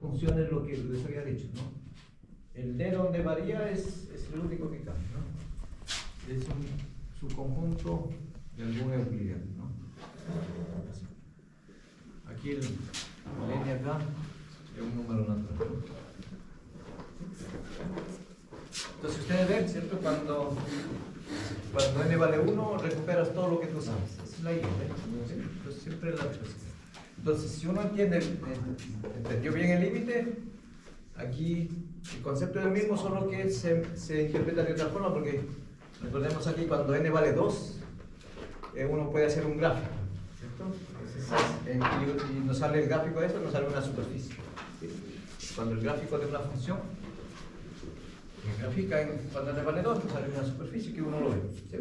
funciona lo que les había dicho, ¿no? El D donde varía es el único que cambia, ¿no? Es un subconjunto de algún euclidiano, ¿no? Aquí el N acá es un número natural, ¿no? Entonces ustedes ven, ¿cierto? Cuando N vale 1, recuperas todo lo que tú sabes. Esa es la idea, ¿sí? Entonces siempre la expresión. Entonces, si uno entendió bien el límite, aquí el concepto es el mismo, solo que se interpreta de otra forma, porque recordemos aquí cuando N vale 2, uno puede hacer un gráfico, ¿cierto? Y nos sale el gráfico de eso, nos sale una superficie. ¿Sí? Cuando el gráfico de una función grafica cuando N vale 2, nos sale una superficie que uno lo ve. ¿Sí?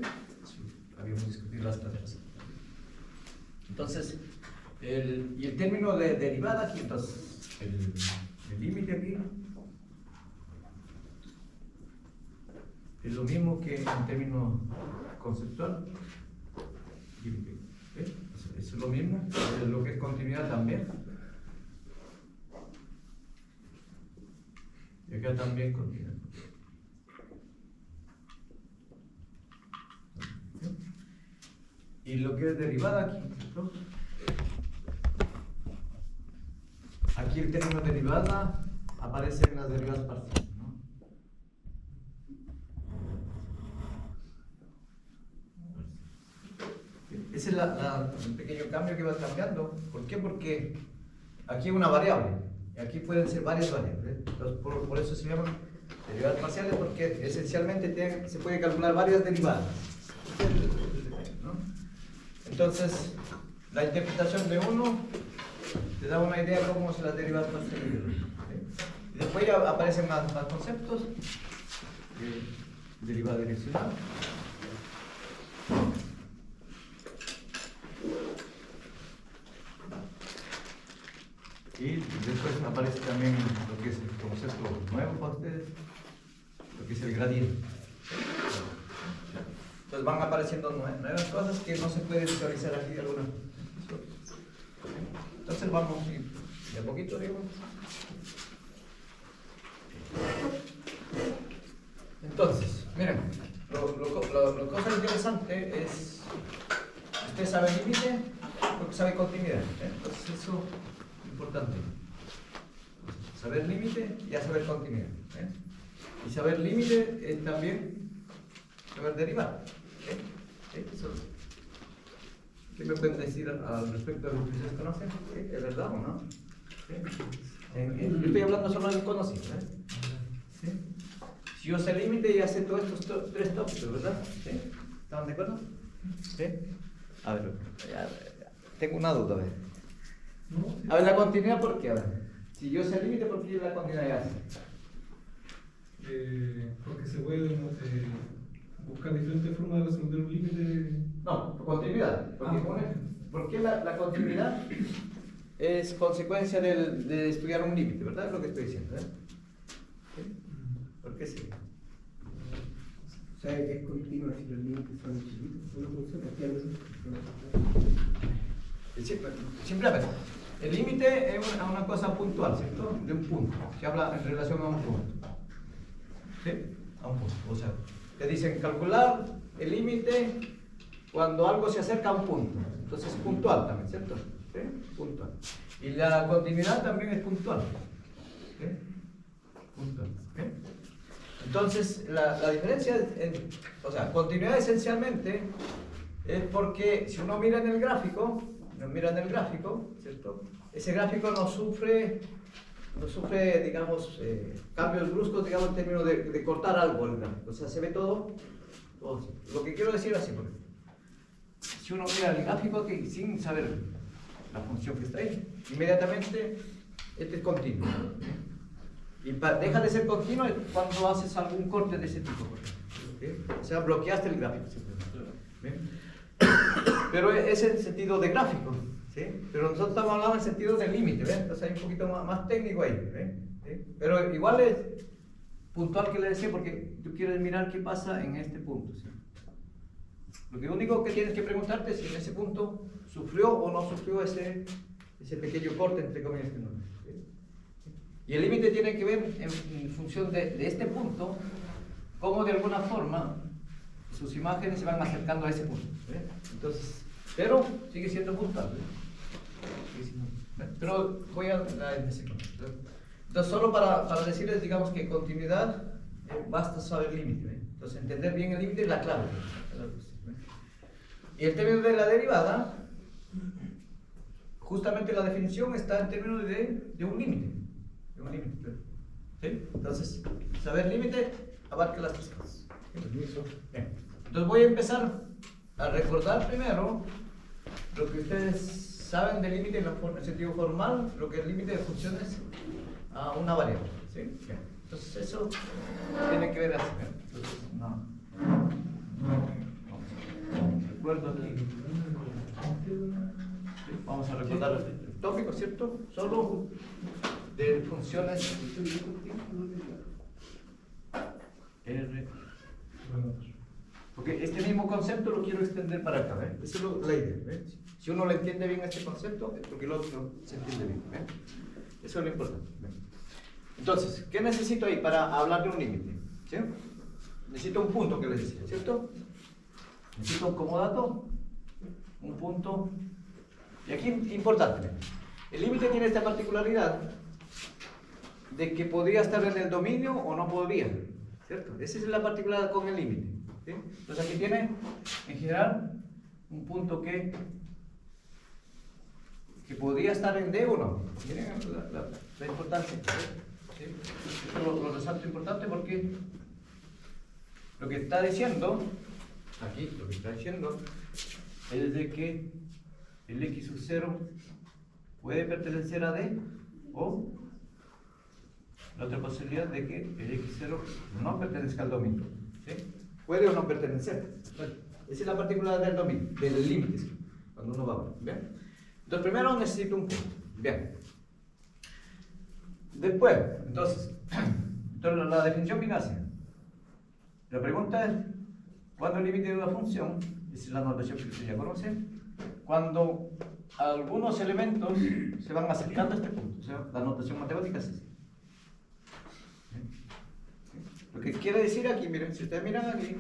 Habíamos discutido las clases. Entonces, y el término de derivada aquí, entonces, el límite aquí es lo mismo que en término conceptual. Límite. ¿Sí? Eso es lo mismo, es lo que es continuidad también. Y acá también continuidad. Y lo que es derivada aquí, ¿no? Aquí el término derivada aparece en las derivadas parciales, ¿no? Ese es el pequeño cambio que va cambiando. ¿Por qué? Porque aquí hay una variable, y aquí pueden ser varias variables. Entonces, por eso se llaman derivadas parciales, porque esencialmente se puede calcular varias derivadas, ¿no? Entonces, la interpretación de uno te da una idea de cómo se las derivadas parciales. ¿Sí? Y después ya aparecen más conceptos. Derivada direccional. Y después aparece también lo que es el concepto nuevo para ustedes, lo que es el gradiente. Entonces van apareciendo nuevas cosas que no se puede visualizar aquí de alguna. Entonces vamos a ir de a poquito, digo. Entonces, miren, lo cosa interesante es, usted sabe el límite porque sabe continuidad, ¿eh? Entonces eso es importante. Saber límite y a saber continuidad, ¿eh? Y saber límite es también saber derivar, ¿eh? Eso. ¿Qué me pueden decir al respecto de lo que ustedes conocen? ¿Sí? ¿Es verdad o no? ¿Sí? Yo estoy hablando solo del conocido, ¿eh? ¿Sí? Si yo sé el límite, ya sé todos estos tres tópicos, ¿verdad? ¿Sí? ¿Estaban de acuerdo? ¿Sí? A ver, ya, tengo una duda, a ver. A ver, la continuidad, ¿por qué? A ver, si yo sé el límite, ¿por qué la continuidad ya sé? Porque se puede buscar diferentes formas de resolver un límite. No, continuidad. Porque la continuidad es consecuencia de estudiar un límite, ¿verdad? Es lo que estoy diciendo, ¿eh? ¿Sí? ¿Por qué sí? O sea, es continuo si los límites son chiquitos, una función Simplemente, el límite es una cosa puntual, ¿cierto? De un punto. Se habla en relación a un punto. ¿Sí? A un punto. O sea, te dicen calcular el límite cuando algo se acerca a un punto. Entonces es puntual también, ¿cierto? ¿Sí? Puntual. Y la continuidad también es puntual. ¿Sí? Puntual. ¿Sí? Entonces, la diferencia o sea, continuidad esencialmente es porque si uno mira en el gráfico, ¿cierto? Ese gráfico no sufre, digamos, cambios bruscos, digamos, en términos de cortar algo el gráfico. O sea, se ve todo así. Lo que quiero decir así, porque si uno mira el gráfico sin saber la función que está ahí, inmediatamente este es continuo. Y deja de ser continuo cuando haces algún corte de ese tipo. ¿Sí? O sea, bloqueaste el gráfico. ¿Sí? Pero es el sentido de gráfico. ¿Sí? Pero nosotros estamos hablando en el sentido del límite. ¿Ven? Entonces hay un poquito más técnico ahí. ¿Ven? ¿Sí? Pero igual es puntual que le decía porque tú quieres mirar qué pasa en este punto. ¿Sí? Lo único que tienes que preguntarte es si en ese punto sufrió o no sufrió ese pequeño corte entre comillas que no. ¿Sí? Y el límite tiene que ver en función de este punto, cómo de alguna forma sus imágenes se van acercando a ese punto. ¿Ve? Entonces, pero sigue siendo puntual. ¿Ve? Pero voy a dar en ese punto. Entonces, solo para decirles, digamos que continuidad, basta saber límite. ¿Ve? Entonces, entender bien el límite es la clave. ¿Ve? Y el término de la derivada, justamente la definición está en términos de un límite. De un límite. ¿Sí? Entonces, saber límite abarca las tres cosas. Bien. Entonces voy a empezar a recordar primero lo que ustedes saben del límite en el sentido formal, lo que es el límite de funciones a una variable. ¿Sí? Bien. Entonces eso tiene que ver así. ¿Bien? Entonces, no. Recuerdo aquí. ¿Sí? Vamos a recordar el tópico, ¿cierto? Solo de funciones R. Porque este mismo concepto lo quiero extender para acá. Esa es la idea. ¿Ve? Si uno le entiende bien este concepto, es porque el otro se entiende bien. ¿Ve? Eso es lo importante. ¿Ve? Entonces, ¿qué necesito ahí para hablar de un límite? ¿Sí? Necesito un punto que les decía, ¿cierto? Necesito como dato un punto. Y aquí importante. El límite tiene esta particularidad de que podría estar en el dominio o no podría. ¿Cierto? Esa es la particularidad con el límite. ¿Sí? Entonces aquí tiene, en general, un punto que podría estar en D o no. Miren la importancia. ¿Sí? Esto lo resalto importante porque lo que está diciendo, aquí lo que está diciendo, es de que el X sub 0 puede pertenecer a D o la otra posibilidad de que el X0 no pertenezca al dominio. ¿Sí? Puede o no pertenecer. Bueno, esa es la particularidad del dominio, del límite, cuando uno va a ver. ¿Bien? Entonces, primero necesito un punto. Bien. Después, entonces la definición viene así. La pregunta es, ¿cuándo el límite de una función? Esa es la notación que ustedes ya conocen. Cuando algunos elementos se van acercando a este punto. O sea, la notación matemática es así. Lo que quiere decir aquí, miren, si ustedes miran aquí,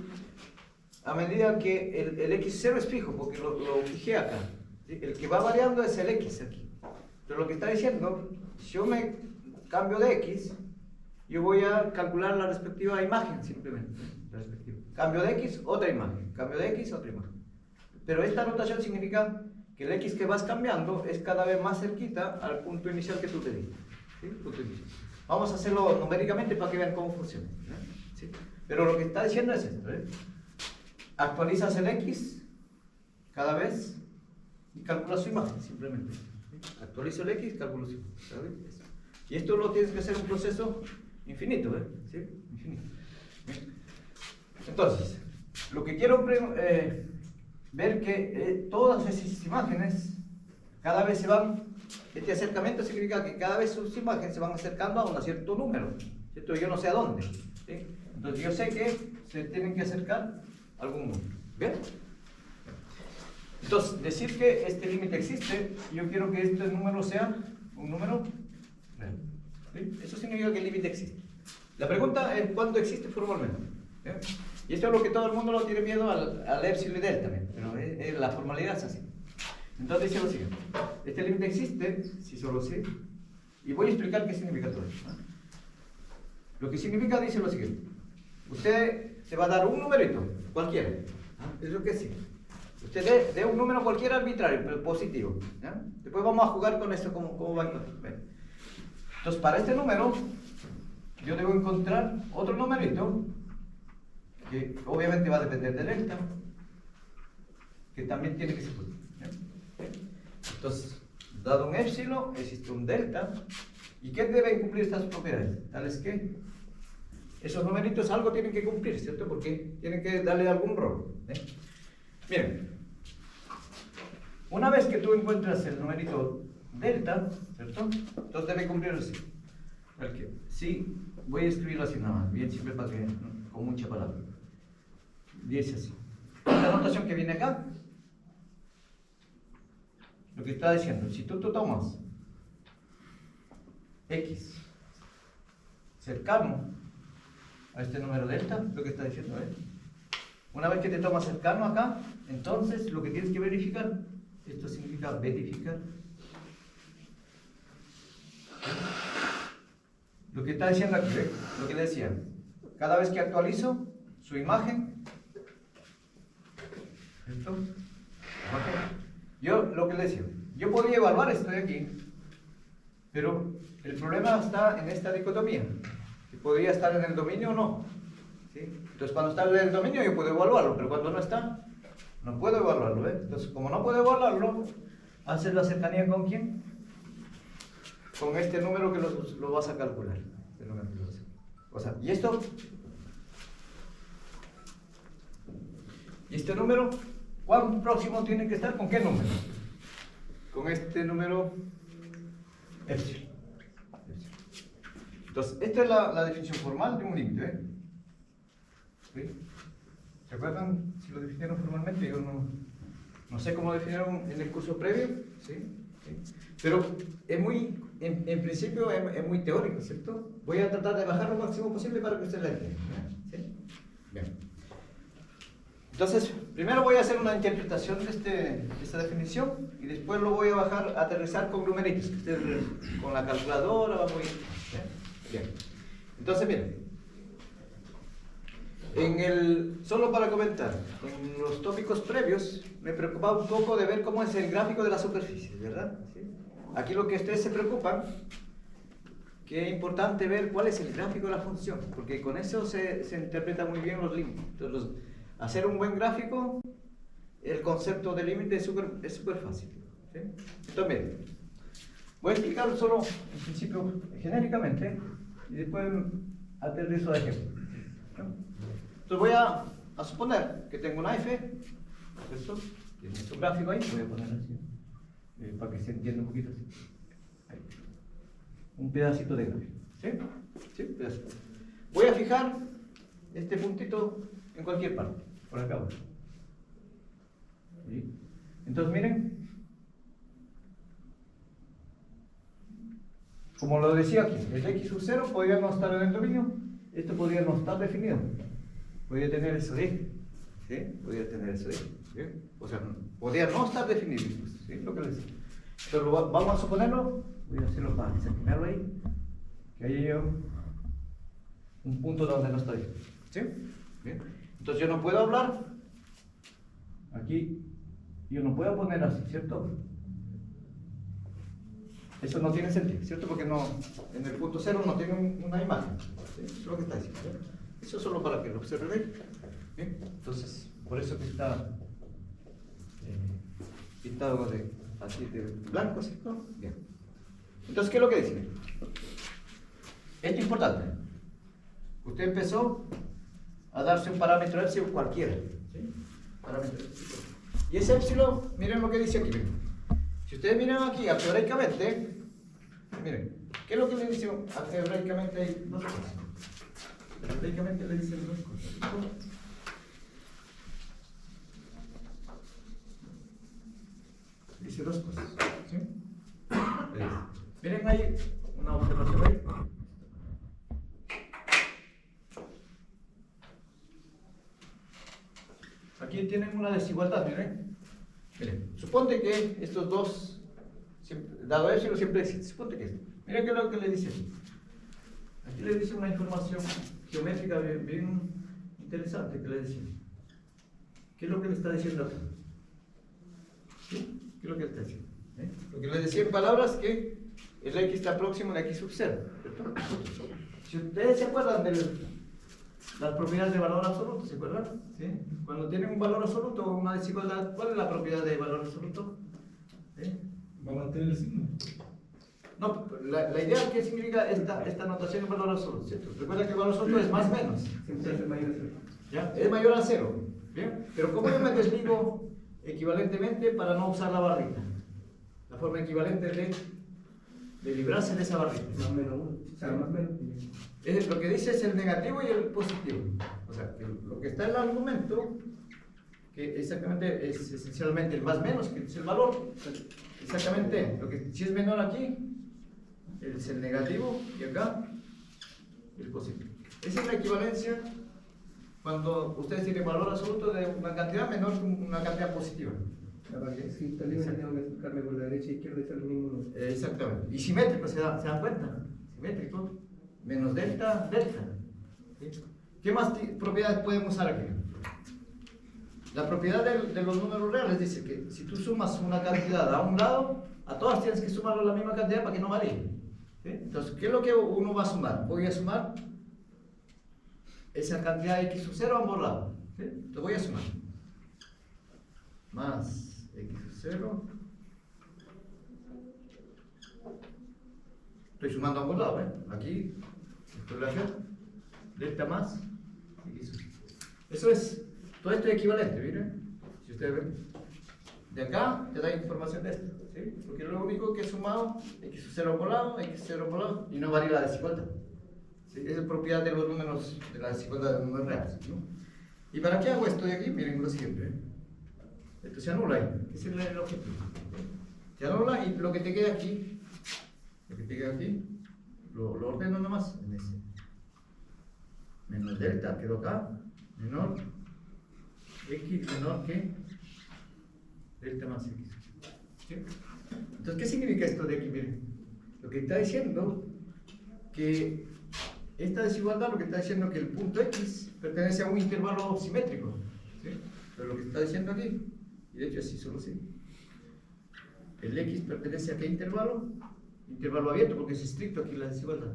a medida que el X0 es fijo, porque lo fijé acá, ¿sí? El que va variando es el X aquí. Entonces lo que está diciendo, si yo me cambio de X, yo voy a calcular la respectiva imagen simplemente. Cambio de X, otra imagen. Cambio de X, otra imagen. Pero esta notación significa que el X que vas cambiando es cada vez más cerquita al punto inicial que tú te diste. ¿Sí? Punto inicial. Vamos a hacerlo numéricamente para que vean cómo funciona. ¿Sí? Pero lo que está diciendo es esto. Actualizas el X cada vez y calculas su imagen, simplemente. ¿Sí? Actualizo el X y calculo su imagen. ¿Sabes? Y esto lo tienes que hacer un proceso infinito. ¿Sí? Infinito. ¿Sí? Entonces, lo que quiero ver que todas esas imágenes cada vez se van. Este acercamiento significa que cada vez sus imágenes se van acercando a un cierto número, ¿cierto? Yo no sé a dónde, ¿sí? Entonces yo sé que se tienen que acercar a algún número. ¿Bien? Entonces, decir que este límite existe, yo quiero que este número sea un número real. ¿Sí? Eso significa que el límite existe. La pregunta es cuándo existe formalmente. ¿Bien? Y esto es lo que todo el mundo lo tiene miedo al epsilon y delta, pero la formalidad es así. Entonces dice lo siguiente, este límite existe, si solo sé, y voy a explicar qué significa todo esto. Lo que significa dice lo siguiente, usted se va a dar un numerito, cualquiera, es lo que sí. Usted dé un número cualquiera arbitrario, pero positivo. ¿Ya? Después vamos a jugar con esto, cómo va a encontrar. Entonces para este número, yo debo encontrar otro numerito, que obviamente va a depender de delta, que también tiene que ser positivo. Entonces, dado un epsilon, existe un delta. ¿Y qué deben cumplir estas propiedades? Tales que esos numeritos algo tienen que cumplir, ¿cierto? Porque tienen que darle algún rol. Miren, una vez que tú encuentras el numerito delta, ¿cierto? Entonces debe cumplir así. Sí, voy a escribirlo así nada más, bien simple para que, con mucha palabra. Dice así. Esta notación que viene acá, lo que está diciendo, si tú tomas X cercano a este número delta, lo que está diciendo él. Una vez que te tomas cercano acá, entonces lo que tienes que verificar, esto significa verificar. Lo que está diciendo aquí, ¿ve? Lo que le decía, cada vez que actualizo su imagen, ¿esto? Yo lo que le decía, yo podría evaluar esto de aquí, pero el problema está en esta dicotomía, que podría estar en el dominio o no. ¿Sí? Entonces cuando está en el dominio yo puedo evaluarlo, pero cuando no está, no puedo evaluarlo. ¿Ve? Entonces como no puedo evaluarlo, haces la cercanía con quién? Con este número que lo vas a calcular. Este número que lo vas a calcular. O sea, y este número, ¿cuán próximo tiene que estar? ¿Con qué número? Con este número epsilon. Entonces, esta es la definición formal de un límite. ¿Eh? ¿Sí? ¿Se acuerdan si lo definieron formalmente? Yo no sé cómo definieron en el curso previo. ¿Sí? ¿Sí? Pero es muy, en principio es muy teórico, ¿cierto? Voy a tratar de bajar lo máximo posible para que ustedes la entiendan. ¿Sí? Bien. Entonces, primero voy a hacer una interpretación de esta definición y después lo voy a bajar, a aterrizar con numeritos, que ustedes con la calculadora muy bien. Entonces, miren, solo para comentar, en los tópicos previos me preocupaba un poco de ver cómo es el gráfico de la superficie, ¿verdad? ¿Sí? Aquí lo que ustedes se preocupan, que es importante ver cuál es el gráfico de la función, porque con eso se interpretan muy bien los límites. Entonces, hacer un buen gráfico, el concepto de límite es súper fácil. ¿Sí? Entonces, miren, voy a explicarlo solo, en principio, genéricamente, y después aterrizo de ejemplo. ¿No? Entonces voy a suponer que tengo una F, ¿cierto? Tiene su gráfico ahí, voy a poner así, para que se entienda un poquito así. Ahí. Un pedacito de gráfico. ¿Sí? ¿Sí? Pedacito. Voy a fijar este puntito en cualquier parte, por acá. ¿Sí? Entonces miren, como lo decía aquí, el x sub 0 podría no estar en el dominio, esto podría no estar definido, podría tener eso de, ¿sí? Podría tener eso de, ¿sí? O sea, podría no estar definido, ¿sí? Lo que les decía. Pero vamos a suponerlo, voy a hacerlo para examinarlo ahí, que hay un punto donde no está definido, ¿sí? ¿Bien? Entonces yo no puedo hablar, aquí yo no puedo poner así, ¿cierto? Eso no tiene sentido, ¿cierto? Porque no, en el punto 0 no tiene una imagen, ¿sí? Eso es lo que está diciendo, ¿sí? Eso es solo para que lo observen. ¿Bien? Entonces, por eso que está pintado así de blanco, ¿cierto? Bien. Entonces, ¿qué es lo que dice? Esto es importante. Usted empezó a darse un parámetro epsilon cualquiera, ¿sí? Parámetro epsilon. Y ese epsilon, miren lo que dice aquí. Si ustedes miran aquí algebraicamente, miren, ¿qué es lo que le dice algebraicamente? Hay dos cosas. Algebraicamente le dicen dos cosas. Dice dos cosas, ¿sí? Miren, hay una observación ahí. Aquí tienen una desigualdad, miren. Miren, suponte que estos dos, dado epsilon siempre existe, suponte que esto. Miren qué es lo que le dice aquí. Aquí le dice una información geométrica bien interesante que le dice. ¿Qué es lo que le está diciendo acá? ¿Sí? ¿Qué es lo que le está diciendo? Lo que le decía en palabras que el x está próximo al x sub 0. Si ustedes se acuerdan de las propiedades de valor absoluto, ¿se acuerdan? ¿Sí? Cuando tienen un valor absoluto o una desigualdad, ¿cuál es la propiedad de valor absoluto? ¿Sí? Va a mantener el signo. No, la idea es que significa esta notación de valor absoluto, ¿cierto? Recuerda que el valor absoluto es más menos. Siempre es mayor a 0. ¿Ya? Es mayor a 0. ¿Bien? Pero ¿cómo yo me desligo equivalentemente para no usar la barrita? La forma equivalente de librarse de esa barrita. Más menos 1. O sea, más menos. Lo que dice es el negativo y el positivo. O sea, que lo que está en el argumento, que exactamente es esencialmente el más menos, que es el valor. Exactamente, lo que si es menor aquí, es el negativo y acá el posible. Esa es la equivalencia cuando ustedes tienen valor absoluto de una cantidad menor que una cantidad positiva. Para que si está libre tengo que acercarme por la derecha e izquierda y sale el mismo número. Exactamente. Y simétrico, ¿se dan cuenta? Simétrico, menos delta, delta. ¿Sí? ¿Qué más propiedades podemos usar aquí? La propiedad de los números reales dice que si tú sumas una cantidad a un lado, a todas tienes que sumarlo la misma cantidad para que no varíe. ¿Sí? Entonces, ¿qué es lo que uno va a sumar? Voy a sumar esa cantidad de x sub 0 a ambos lados. ¿Sí? Entonces voy a sumar. Más x sub 0. Estoy sumando a ambos lados, ¿eh? Aquí, esto voy a hacer delta más x sub 0. Eso es, todo esto es equivalente, miren. Si ustedes ven, de acá te da información de esto, ¿sí? Porque lo único que he sumado, x sub 0 por lado, x 0 por lado, y no varía la desigualdad. ¿Sí? Esa es propiedad de los números, de la desigualdad de los números reales, ¿no? ¿Y para qué hago esto de aquí? Miren lo siguiente, ¿eh? Esto se anula ahí, ese es el objetivo. Se anula y lo que te queda aquí, lo ordeno nomás en ese. Menos delta, quedó acá, menor, x menor que delta más x. ¿Sí? Entonces, ¿qué significa esto de aquí? Miren, lo que está diciendo que esta desigualdad, lo que está diciendo que el punto x pertenece a un intervalo simétrico. ¿Sí? Pero lo que está diciendo aquí, y de hecho así solo sí, el x pertenece a qué intervalo? Intervalo abierto, porque es estricto aquí la desigualdad.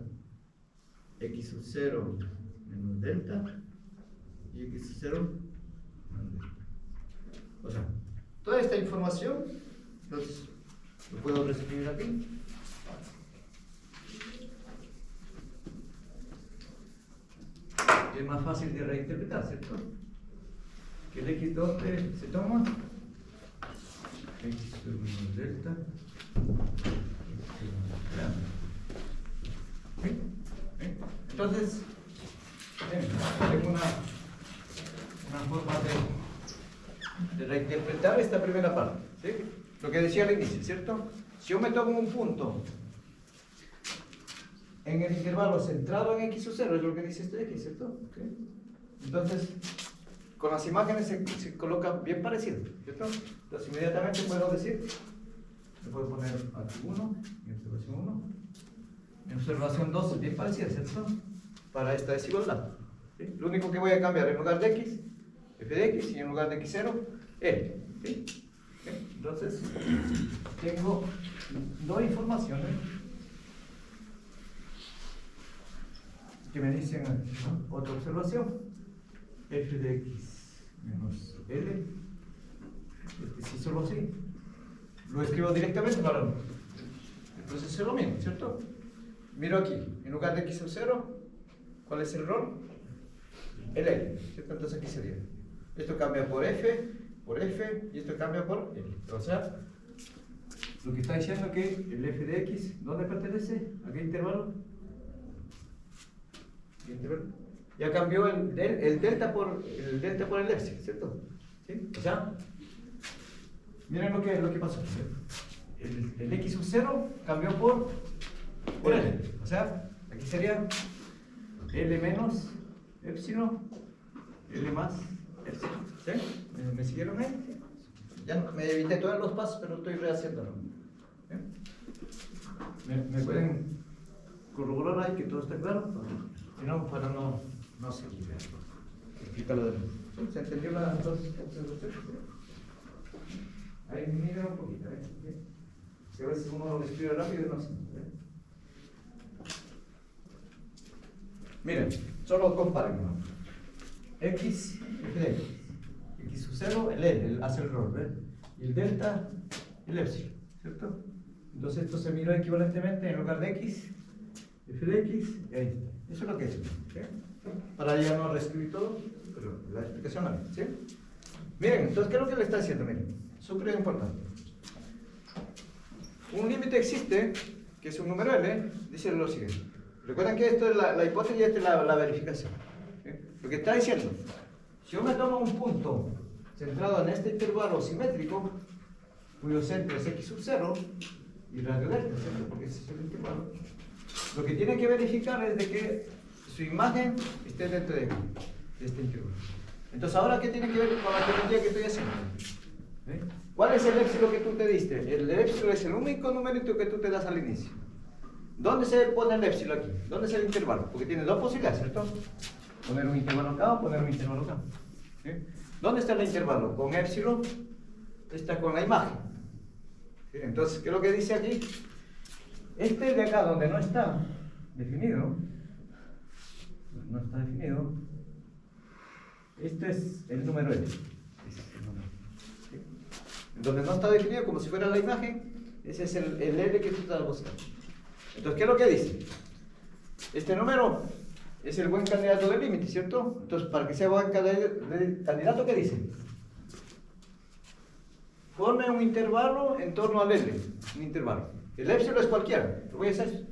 X sub 0 menos delta y x sub 0 menos delta. O sea, toda esta información, entonces, lo puedo reescribir aquí. Y es más fácil de reinterpretar, ¿cierto? Que el x donde se toma x sub menos delta. ¿Sí? Entonces, tengo una forma de reinterpretar esta primera parte, ¿sí? Lo que decía al inicio, ¿cierto? Si yo me tomo un punto en el intervalo centrado en x sub 0, es lo que dice este x, ¿cierto? ¿Okay? Entonces, con las imágenes se coloca bien parecido, ¿cierto? Entonces, inmediatamente puedo decir, me puedo poner aquí 1, en observación 1, en observación 2 es bien parecida, ¿cierto? Para esta desigualdad. ¿Sí? Lo único que voy a cambiar en lugar de x, f de x, y en lugar de x0, l. ¿Sí? ¿Sí? Entonces, tengo dos informaciones que me dicen, ¿no? Otra observación, f de x menos l, sí, solo así. Lo escribo directamente para el proceso es lo mismo, ¿cierto? Miro aquí, en lugar de x sub 0, ¿cuál es el error? El L, ¿cierto? Entonces aquí sería, esto cambia por F, y esto cambia por L. O sea, lo que está diciendo es que el F de X, ¿dónde pertenece? ¿A qué intervalo? Ya cambió el delta por el epsilon, ¿cierto? ¿Sí? O sea, miren lo que pasó. El x sub 0 cambió por L. O sea, aquí sería L menos epsilon, L más epsilon. ¿Sí? ¿Me siguieron ahí? Ya me evité todos los pasos, pero estoy rehaciéndolo. ¿Sí? ¿Me pueden corroborar ahí que todo está claro? Si no, para no seguir. Explícalo de nuevo. ¿Se entendió las dos observaciones? Ahí mira un poquito, ¿eh? Que a veces uno lo escribe rápido y no sé. Miren, solo comparen, ¿no? X, F de X. X sub 0, el L, hace el error, ¿ves? Y el delta, el epsilon, ¿cierto? Entonces esto se mira equivalentemente en lugar de X, F de X, y ahí está. Eso es lo que es, ¿sí? Para ya no reescribir todo, pero la explicación la misma, ¿sí? Miren, entonces, ¿qué es lo que le está diciendo? Miren, súper importante. Un límite existe, que es un número L, dice lo siguiente. Recuerden que esto es la hipótesis y esta es la verificación. ¿Sí? Lo que está diciendo, si yo me tomo un punto centrado en este intervalo simétrico, cuyo centro es x sub 0 y radio delta, ¿cierto? Porque ese es el intervalo. Lo que tiene que verificar es de que su imagen esté dentro de este intervalo. Entonces, ¿ahora qué tiene que ver con la geometría que estoy haciendo? ¿Eh? ¿Cuál es el épsilon que tú te diste? El épsilon es el único numerito que tú te das al inicio. ¿Dónde se pone el épsilon aquí? ¿Dónde es el intervalo? Porque tiene dos posibilidades, ¿cierto? Poner un intervalo acá o poner un intervalo acá. ¿Sí? ¿Dónde está el intervalo? Con épsilon está con la imagen. ¿Sí? Entonces, ¿qué es lo que dice aquí? Este de acá donde no está definido, este es el número L. ¿Sí? Donde no está definido, como si fuera la imagen, ese es el L que tú estás buscando. Entonces, ¿qué es lo que dice? Este número es el buen candidato de límite, ¿cierto? Entonces, para que sea buen candidato, ¿qué dice? Forme un intervalo en torno al L, un intervalo. El épsilon es cualquiera, lo voy a hacer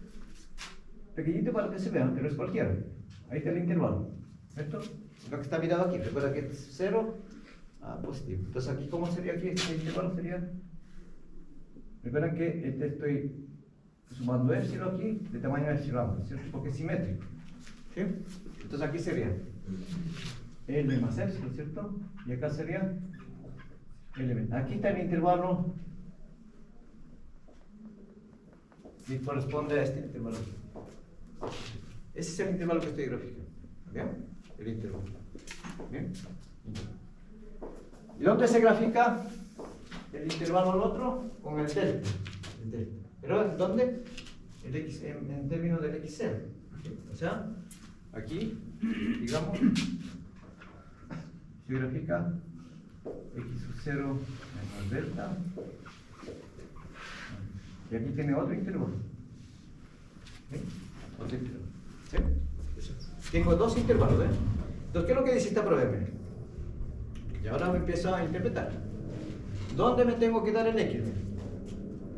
pequeñito para que se vea, pero es cualquiera. Ahí está el intervalo, ¿cierto? Lo que está mirado aquí, recuerda que es 0 a positivo. Entonces, aquí, ¿cómo sería aquí? Este intervalo sería. Recuerden que estoy sumando épsilon aquí de tamaño epsilon, ¿cierto? Porque es simétrico. ¿Sí? Entonces, aquí sería L más épsilon, ¿cierto? Y acá sería L. Aquí está el intervalo que corresponde a este intervalo. Ese es el intervalo que estoy graficando. ¿Bien? El intervalo. ¿Bien? ¿Y dónde se grafica el intervalo al otro? Con el delta. ¿Pero dónde? El X, en términos del XC. O sea, aquí, digamos, se grafica X sub 0 menos delta. Y aquí tiene otro intervalo. ¿Sí? Otro intervalo. ¿Sí? Tengo dos intervalos, ¿eh? Entonces, ¿qué es lo que dice esta prueba? Y ahora me empiezo a interpretar. ¿Dónde me tengo que dar el X?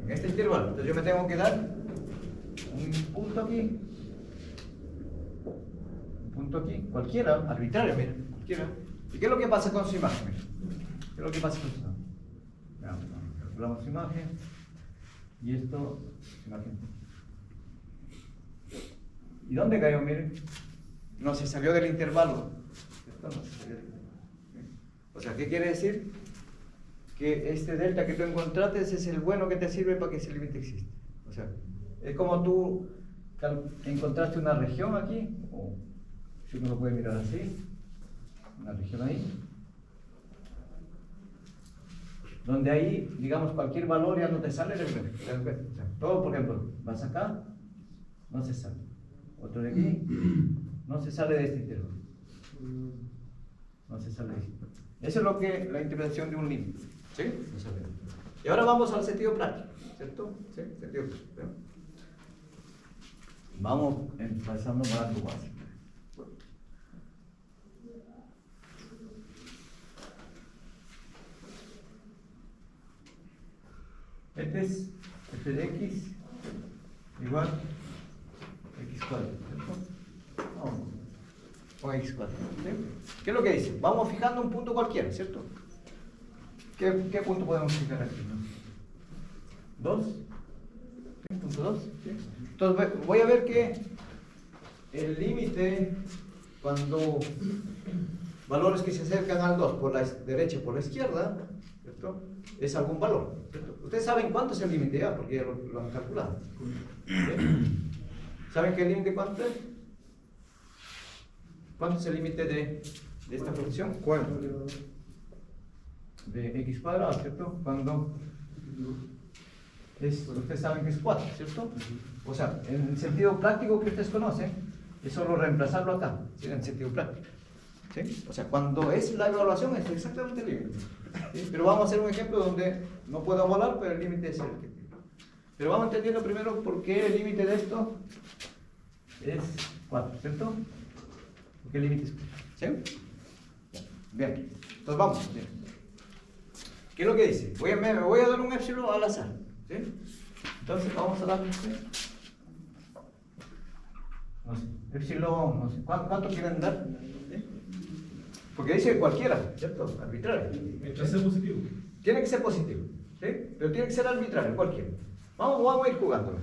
En este intervalo. Entonces, yo me tengo que dar un punto aquí. Un punto aquí. Cualquiera, arbitrario, mira. Cualquiera. ¿Y qué es lo que pasa con su imagen? ¿Qué es lo que pasa con su imagen? Calculamos su imagen. Y esto, su imagen. ¿Y dónde cayó? Miren. No se salió del intervalo. Esto no se salió del intervalo. O sea, ¿qué quiere decir? Que este delta que tú encontraste ese es el bueno que te sirve para que ese límite exista. O sea, es como tú encontraste una región aquí, o si uno lo puede mirar así, una región ahí, donde ahí, digamos, cualquier valor ya no te sale del gráfico. O sea, todo, por ejemplo, vas acá, no se sale. Otro de aquí, no se sale de este intervalo. No se sale de este intervalo. Eso es lo que la interpretación de un límite. ¿Sí? No sale. Y ahora vamos al sentido práctico, ¿cierto? ¿Sí? Sentido práctico. ¿Bien? Vamos empezando por algo básico. Este es f de x igual x cuadrado, ¿cierto? Vamos con x cuadrado. ¿Sí? ¿Qué es lo que dice? Vamos fijando un punto cualquiera, ¿cierto? ¿Qué punto podemos fijar aquí? ¿2? ¿Sí? ¿Punto 2? ¿Sí? Entonces voy a ver que el límite, cuando valores que se acercan al 2 por la derecha y por la izquierda, ¿cierto? Es algún valor, ¿cierto? Ustedes saben cuánto es el límite ya, porque ya lo han calculado. ¿Sí? ¿Saben qué el límite cuánto es? ¿Cuánto es el límite de esta función? ¿Cuánto? De x cuadrado, ¿cierto? Cuando ustedes saben que es 4, ¿cierto? O sea, en el sentido práctico que ustedes conocen, es solo reemplazarlo acá, ¿sí? En el sentido práctico. ¿Sí? O sea, cuando es la evaluación es exactamente el límite. ¿Sí? Pero vamos a hacer un ejemplo donde no puedo volar, pero el límite es el que. Pero vamos entendiendo primero por qué el límite de esto es 4, ¿cierto? Porque el límite es 4. ¿Sí? Bien, entonces vamos. Bien. ¿Qué es lo que dice? Me voy a dar un épsilon al azar. ¿Sí? Entonces vamos a darle no sé, épsilon, no sé, ¿cuánto quieren dar? ¿Sí? Porque dice cualquiera, ¿cierto? Arbitrario. Mientras sea positivo. Tiene que ser positivo, ¿sí? Pero tiene que ser arbitrario, cualquiera. Vamos a ir jugando.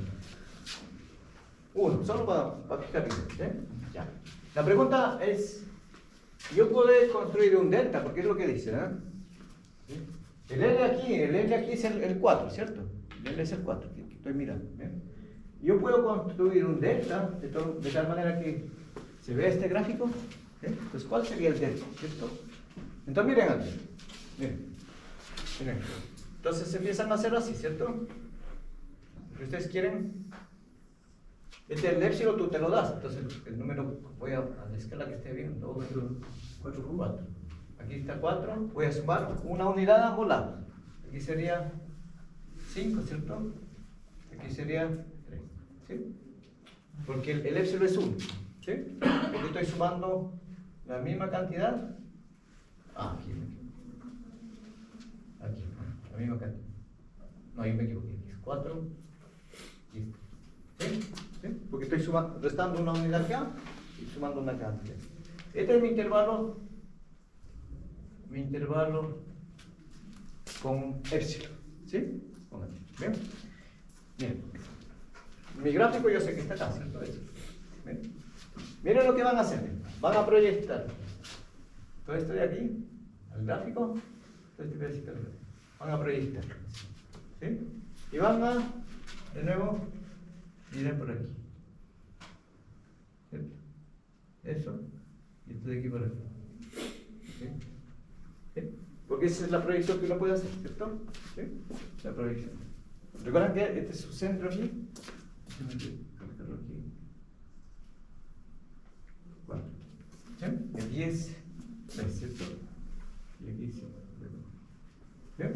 Uno, solo para fijar bien, ¿sí? Ya. La pregunta es, yo puedo construir un delta, porque es lo que dice, ¿eh? ¿Sí? El L aquí es el 4, ¿cierto? El L es el 4, que estoy mirando. ¿Bien? Yo puedo construir un delta de tal manera que se vea este gráfico. Entonces, ¿cuál sería el delta? ¿Cierto? Entonces, miren aquí. Miren. Entonces, se empiezan a hacer así, ¿cierto? Si ustedes quieren, el épsilon tú te lo das. Entonces, el número, voy a la escala que esté bien, 2, 4. Aquí está 4. Voy a sumar una unidad a ambos lados. Aquí sería 5, ¿cierto? Aquí sería 3. ¿Sí? Porque el épsilon es 1. ¿Sí? Porque estoy sumando la misma cantidad. Aquí, la misma cantidad. No, ahí me equivoqué. 4. ¿Sí? ¿Sí? Porque estoy restando una unidad acá y sumando una cantidad. Este es mi intervalo con épsilon. ¿Sí? ¿Bien? Bien. Mi gráfico yo sé que está acá, ¿cierto? ¿Bien? Miren lo que van a hacer. Van a proyectar todo esto de aquí al gráfico. Van a proyectar. ¿Sí? Y van a, de nuevo, miren por aquí. ¿Cierto? Eso. Y esto de aquí por aquí. ¿Sí? ¿Sí? Porque esa es la proyección que uno puede hacer, ¿cierto? ¿Sí? La proyección. ¿Recuerdan que este es su centro aquí? Colocarlo aquí. 4. ¿Sí? Y aquí es 3, ¿cierto? Y aquí 5. ¿Bien?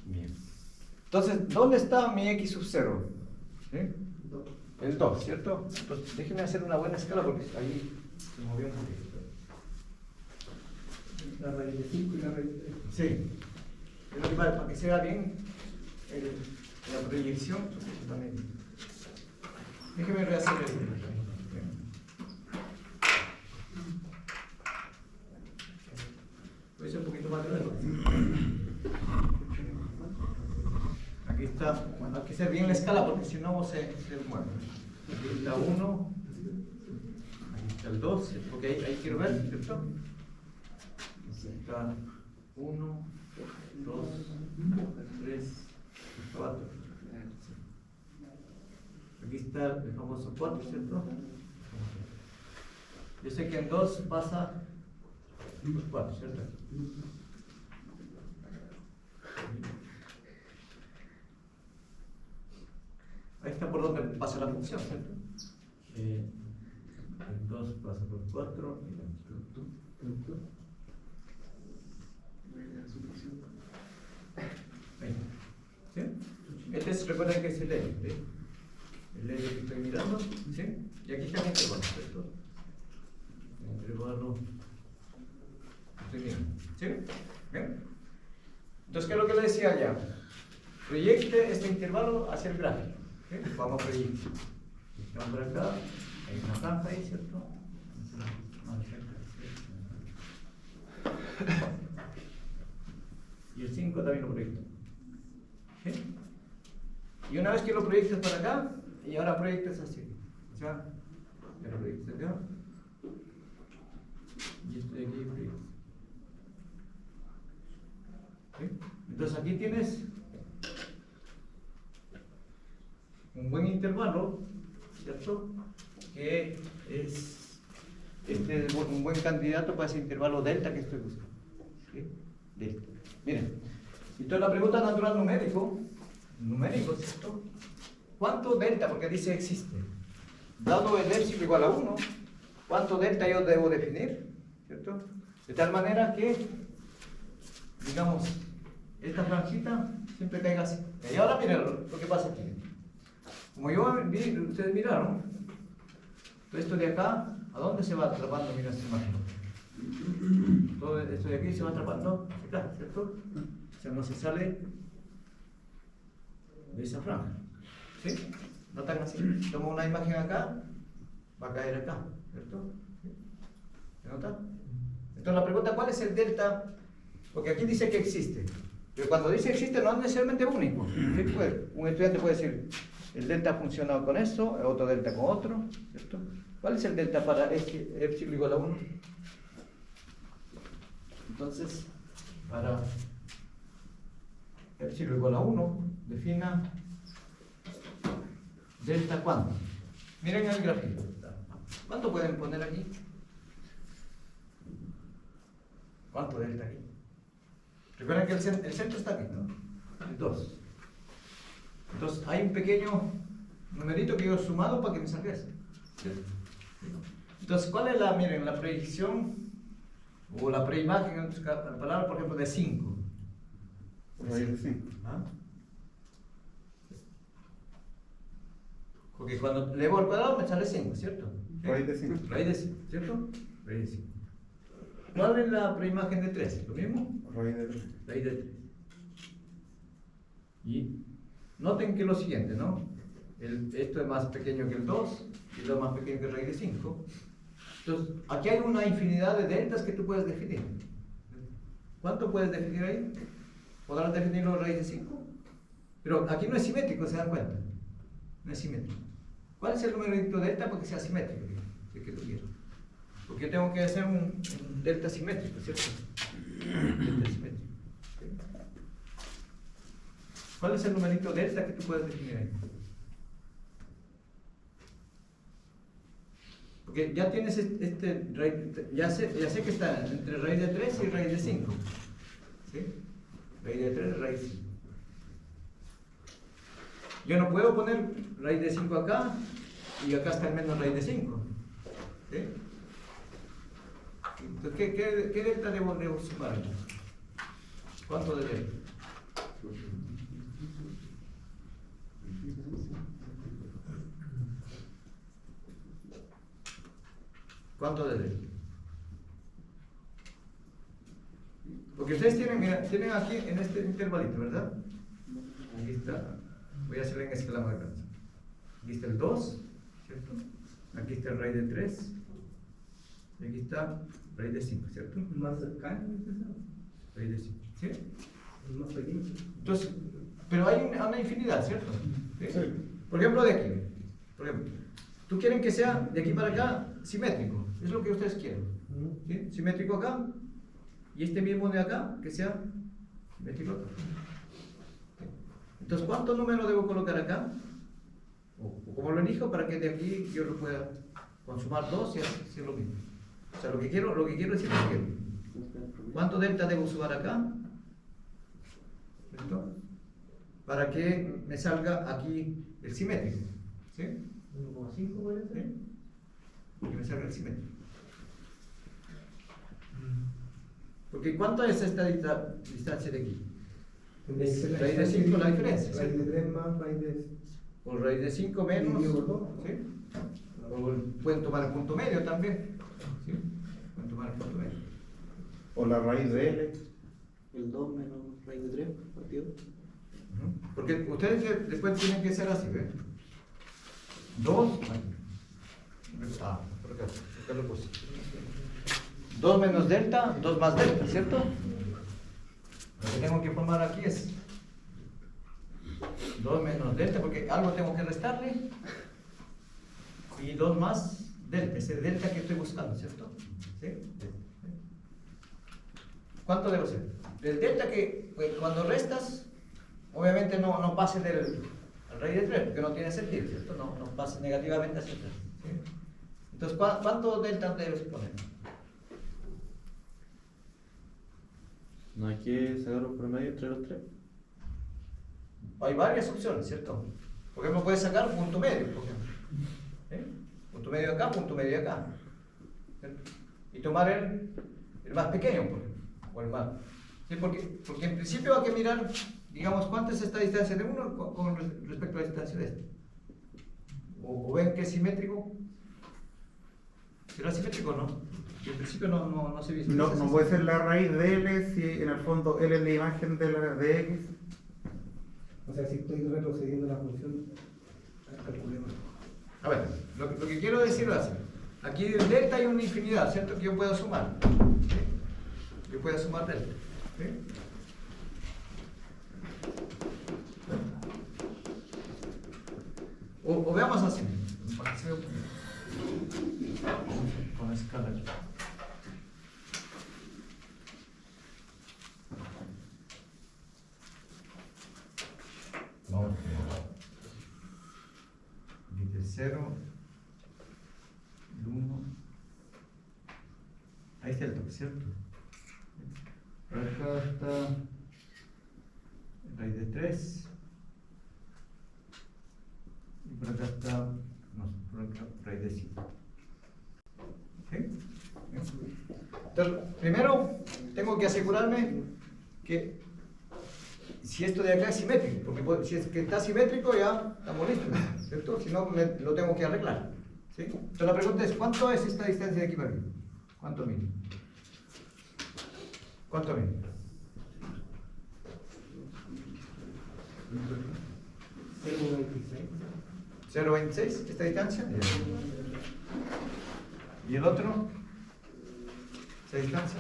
Bien. Entonces, ¿dónde está mi x sub 0? ¿Sí? El 2, ¿cierto? Entonces, déjenme hacer una buena escala porque ahí se movió un poquito. La raíz de 5 y la raíz de 3. Sí. Pero para que se vea bien la proyección, también. Déjeme rehacer el. Voy a ser un poquito más grande. Aquí está, bueno, hay que hacer bien la escala porque si no se mueve. Aquí está 1, aquí está el 2, porque ahí quiero ver, ¿cierto? Aquí está 1, 2, 3, 4. Aquí está el famoso 4, ¿cierto? Yo sé que en 2 pasa 4, ¿cierto? Ahí está por donde pasa la función, ¿cierto? El 2 pasa por 4 y ahí. ¿Sí? Este es, recuerden que es el L, ¿sí? El L que estoy mirando, ¿sí? Y aquí está el intervalo, ¿cierto? El intervalo estoy mirando, ¿sí? ¿Bien? Entonces, ¿qué es lo que le decía allá? Proyecte este intervalo hacia el gráfico. ¿Sí? Vamos a proyectar. Estamos por acá, hay una franja ahí, ¿cierto? Y el 5 también lo proyecto. ¿Sí? Y una vez que lo proyectas para acá, y ahora proyectas así. O sea, ya lo proyectas acá. Y esto de aquí proyectas. ¿Sí? Entonces aquí tienes un buen intervalo, ¿cierto? Que es un buen candidato para ese intervalo delta que estoy buscando. ¿Sí? Delta. Miren, entonces la pregunta natural numérico, ¿cierto? ¿Cuánto delta? Porque dice existe. Dado el épsilon igual a 1, ¿cuánto delta yo debo definir? ¿Cierto? De tal manera que, digamos, esta franjita siempre caiga así. Y ahora miren lo que pasa aquí. Como yo vi, ustedes miraron, todo esto de acá, ¿a dónde se va atrapando? Mira esta imagen. Todo esto de aquí se va atrapando acá, ¿cierto? O sea, no se sale de esa franja. ¿Sí? ¿Notan así? Tomo una imagen acá, va a caer acá, ¿cierto? ¿Se nota? Entonces la pregunta, ¿cuál es el delta? Porque aquí dice que existe. Pero cuando dice existe no es necesariamente único. ¿Sí? Un estudiante puede decir, El delta ha funcionado con eso, otro delta con otro, ¿cierto? ¿Cuál es el delta para epsilon igual a 1? Entonces, para epsilon igual a 1, defina delta cuánto. Miren el gráfico. ¿Cuánto pueden poner aquí? ¿Cuánto delta aquí? Recuerden que el centro está aquí, ¿no? El 2. Entonces, hay un pequeño numerito que yo he sumado para que me salga eso. ¿Cierto? Entonces, ¿cuál es miren, la proyección o la preimagen, en otras palabras, por ejemplo, de 5? Raíz de 5. ¿Ah? Porque cuando elevo al cuadrado me sale 5, ¿cierto? Raíz de 5. Raíz de 5, ¿cierto? Raíz de 5. ¿Cuál es la preimagen de 3? ¿Lo mismo? Raíz de 3. Raíz de 3. Y noten que lo siguiente, ¿no? Esto es más pequeño que el 2 y lo más pequeño que raíz de 5. Entonces, aquí hay una infinidad de deltas que tú puedes definir. ¿Cuánto puedes definir ahí? ¿Podrás definirlo raíz de 5? Pero aquí no es simétrico, ¿se dan cuenta? No es simétrico. ¿Cuál es el numerito delta para que sea simétrico? Si es que tú quieres. Porque yo tengo que hacer un delta simétrico, ¿cierto? Delta simétrico. ¿Cuál es el numerito delta que tú puedes definir ahí? Porque ya tienes ya sé que está entre raíz de 3 y raíz de 5. ¿Sí? Raíz de 3 y raíz de 5. Yo no puedo poner raíz de 5 acá y acá está el menos raíz de 5. ¿Sí? Entonces, ¿qué delta debo sumar? ¿Cuánto de delta? ¿Cuánto de delta? Porque ustedes tienen, mira, tienen aquí en este intervalito, ¿verdad? Aquí está. Voy a hacerlo en escalado de grande. Aquí está el 2, ¿cierto? Aquí está el raíz de 3. Y aquí está raíz de 5, ¿cierto? Más cercano, Raíz de 5, ¿sí? es más pequeño. Entonces, pero hay una infinidad, ¿cierto? ¿Sí? Sí. Por ejemplo, de aquí. Por ejemplo, tú quieren que sea de aquí para acá simétrico. Es lo que ustedes quieren. ¿Sí? Simétrico acá. Y este mismo de acá, que sea simétrico acá. Entonces, ¿cuántos números debo colocar acá? O como lo elijo para que de aquí yo lo pueda consumar 2 y hacer lo mismo. O sea, lo que quiero es lo que quiero. ¿Cuánto delta debo sumar acá? ¿Cierto? Para que me salga aquí el simétrico. ¿Sí? 1,5 puede ser. ¿Sí? Que me salga el simétrico. Porque ¿cuánto es esta distancia de aquí? Es raíz de 5 la diferencia. Raíz de 3 más raíz de... O raíz de 5 menos. Dividido por 2. ¿Sí? O pueden tomar el punto medio también. ¿Sí? Pueden tomar el punto medio. O la raíz de L. El 2 menos raíz de 3 partido. Porque ustedes después tienen que ser así, ¿ven? 2. Por acá lo puse. 2 menos delta, 2 más delta, ¿cierto? Lo que tengo que formar aquí es 2 menos delta, porque algo tengo que restarle. Y 2 más delta, ese delta que estoy buscando, ¿cierto? ¿Sí? ¿Cuánto debo ser? El delta que cuando restas, obviamente no pase del raíz de 3, porque no tiene sentido, ¿cierto? No pase negativamente hacia atrás. ¿Sí? Entonces, ¿cuánto delta debes poner? No hay que sacar un promedio entre los 3. Hay varias opciones, ¿cierto? Por ejemplo, puedes sacar un punto medio, por ejemplo. ¿Sí? Punto medio acá, punto medio acá. ¿Cierto? Y tomar el más pequeño, por ejemplo. O el más. ¿Sí? Porque en principio hay que mirar, digamos, cuánto es esta distancia de uno con respecto a la distancia de este. O ven que es simétrico. ¿Será simétrico o no? En principio no se visualiza. No puede ser la raíz de L si en el fondo L es la imagen de X. O sea, si estoy retrocediendo la función, calculemos. A ver, lo que quiero decir es así. Aquí del delta hay una infinidad, ¿cierto? Que yo puedo sumar. ¿Sí? Yo puedo sumar delta. ¿Sí? O veamos así, para que se vea un poquito. Con la escala aquí. Vamos. Dice 0, el 1. Ahí está el toque, ¿cierto? Por acá está raíz de 3. Y por acá está, no, por acá raíz de 5. ¿Sí? Entonces, primero tengo que asegurarme que si esto de acá es simétrico, porque si es que está simétrico ya estamos listos, ¿cierto? Si no, lo tengo que arreglar. ¿Sí? Entonces la pregunta es, ¿cuánto es esta distancia de aquí para aquí? ¿Cuánto mide? ¿Cuánto mide? 0,26 esta distancia. ¿Y el otro? ¿Esa distancia?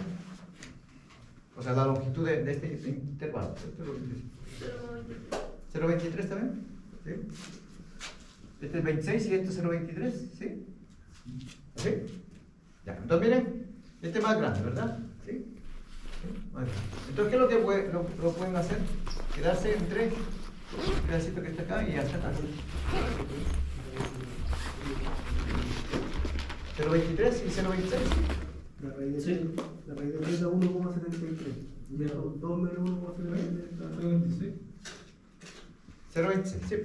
O sea, la longitud de este intervalo. Esto es lo que dice. 0,23 también. ¿Sí? Este es 26 y este es 0,23. ¿Sí? ¿Sí? Ya, entonces miren, este es más grande, ¿verdad? ¿Sí? ¿Sí? Más grande. Entonces, ¿qué es lo que lo pueden hacer? Quedarse entre el pedacito que está acá y hasta acá. 0,23 y 0,26. La raíz de 3, la raíz de 3 da 1,73. Y de 2 menos 1,73. 0,26, sí.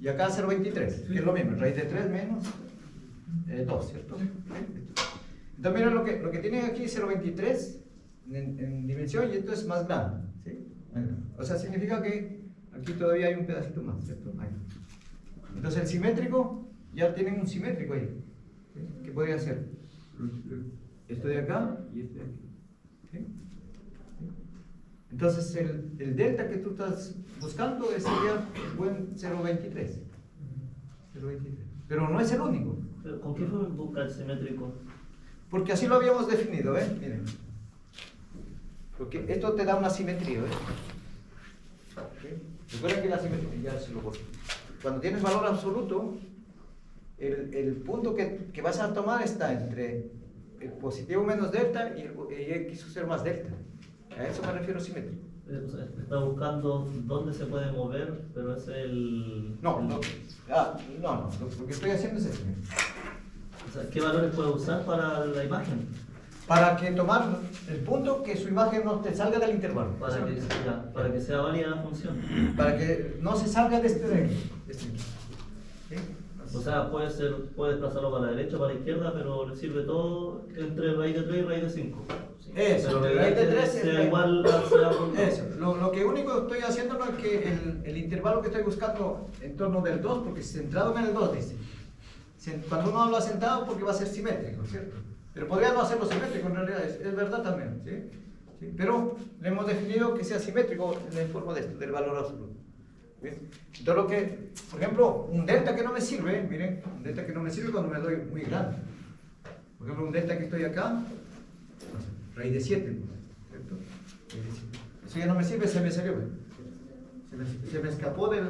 Y acá 0,23, que es lo mismo, raíz de 3 menos 2, ¿cierto? Entonces miren lo que tienen aquí es 0,23 en dimensión y esto es más grande, ¿sí? O sea, significa que aquí todavía hay un pedacito más, ¿cierto? Ahí. Entonces el simétrico, ya tienen un simétrico ahí, ¿sí? ¿Qué podría ser? Esto de acá y este de aquí. ¿Sí? Entonces el delta que tú estás buscando sería el buen 0,23. Pero no es el único. ¿Pero con qué fue buscar el simétrico? Porque así lo habíamos definido, ¿eh? Miren. Porque esto te da una simetría, ¿eh? ¿Sí? Recuerda que la simetría, ya se lo borro. Cuando tienes valor absoluto, el punto que vas a tomar está entre el positivo menos delta y x sub 0 más delta. A eso me refiero simétrico. O sea, está buscando dónde se puede mover, pero es el... No, lo que estoy haciendo es esto. O sea, ¿qué valores puede usar para la imagen? Para que tomar el punto que su imagen no te salga del intervalo. Para que sea válida la función. Para que no se salga de este de aquí. ¿Sí? O sea, puede desplazarlo para la derecha o para la izquierda, pero le sirve todo entre raíz de 3 y raíz de 5. Sí. Eso, pero entre raíz de 3 sea igual a eso. Lo que único que estoy haciendo no es que el intervalo que estoy buscando en torno del 2, porque centrado en el 2 dice. Cuando uno habla sentado porque va a ser simétrico, ¿cierto? Pero podría no hacerlo simétrico en realidad, es verdad también, ¿sí? ¿Sí? Pero le hemos definido que sea simétrico en forma de esto, del valor absoluto. ¿Bien? Entonces lo que, por ejemplo, un delta que no me sirve, miren, un delta que no me sirve cuando me doy muy grande. Por ejemplo, un delta que estoy acá, raíz de 7, ¿cierto? Eso ya no me sirve, se me salió, se me escapó del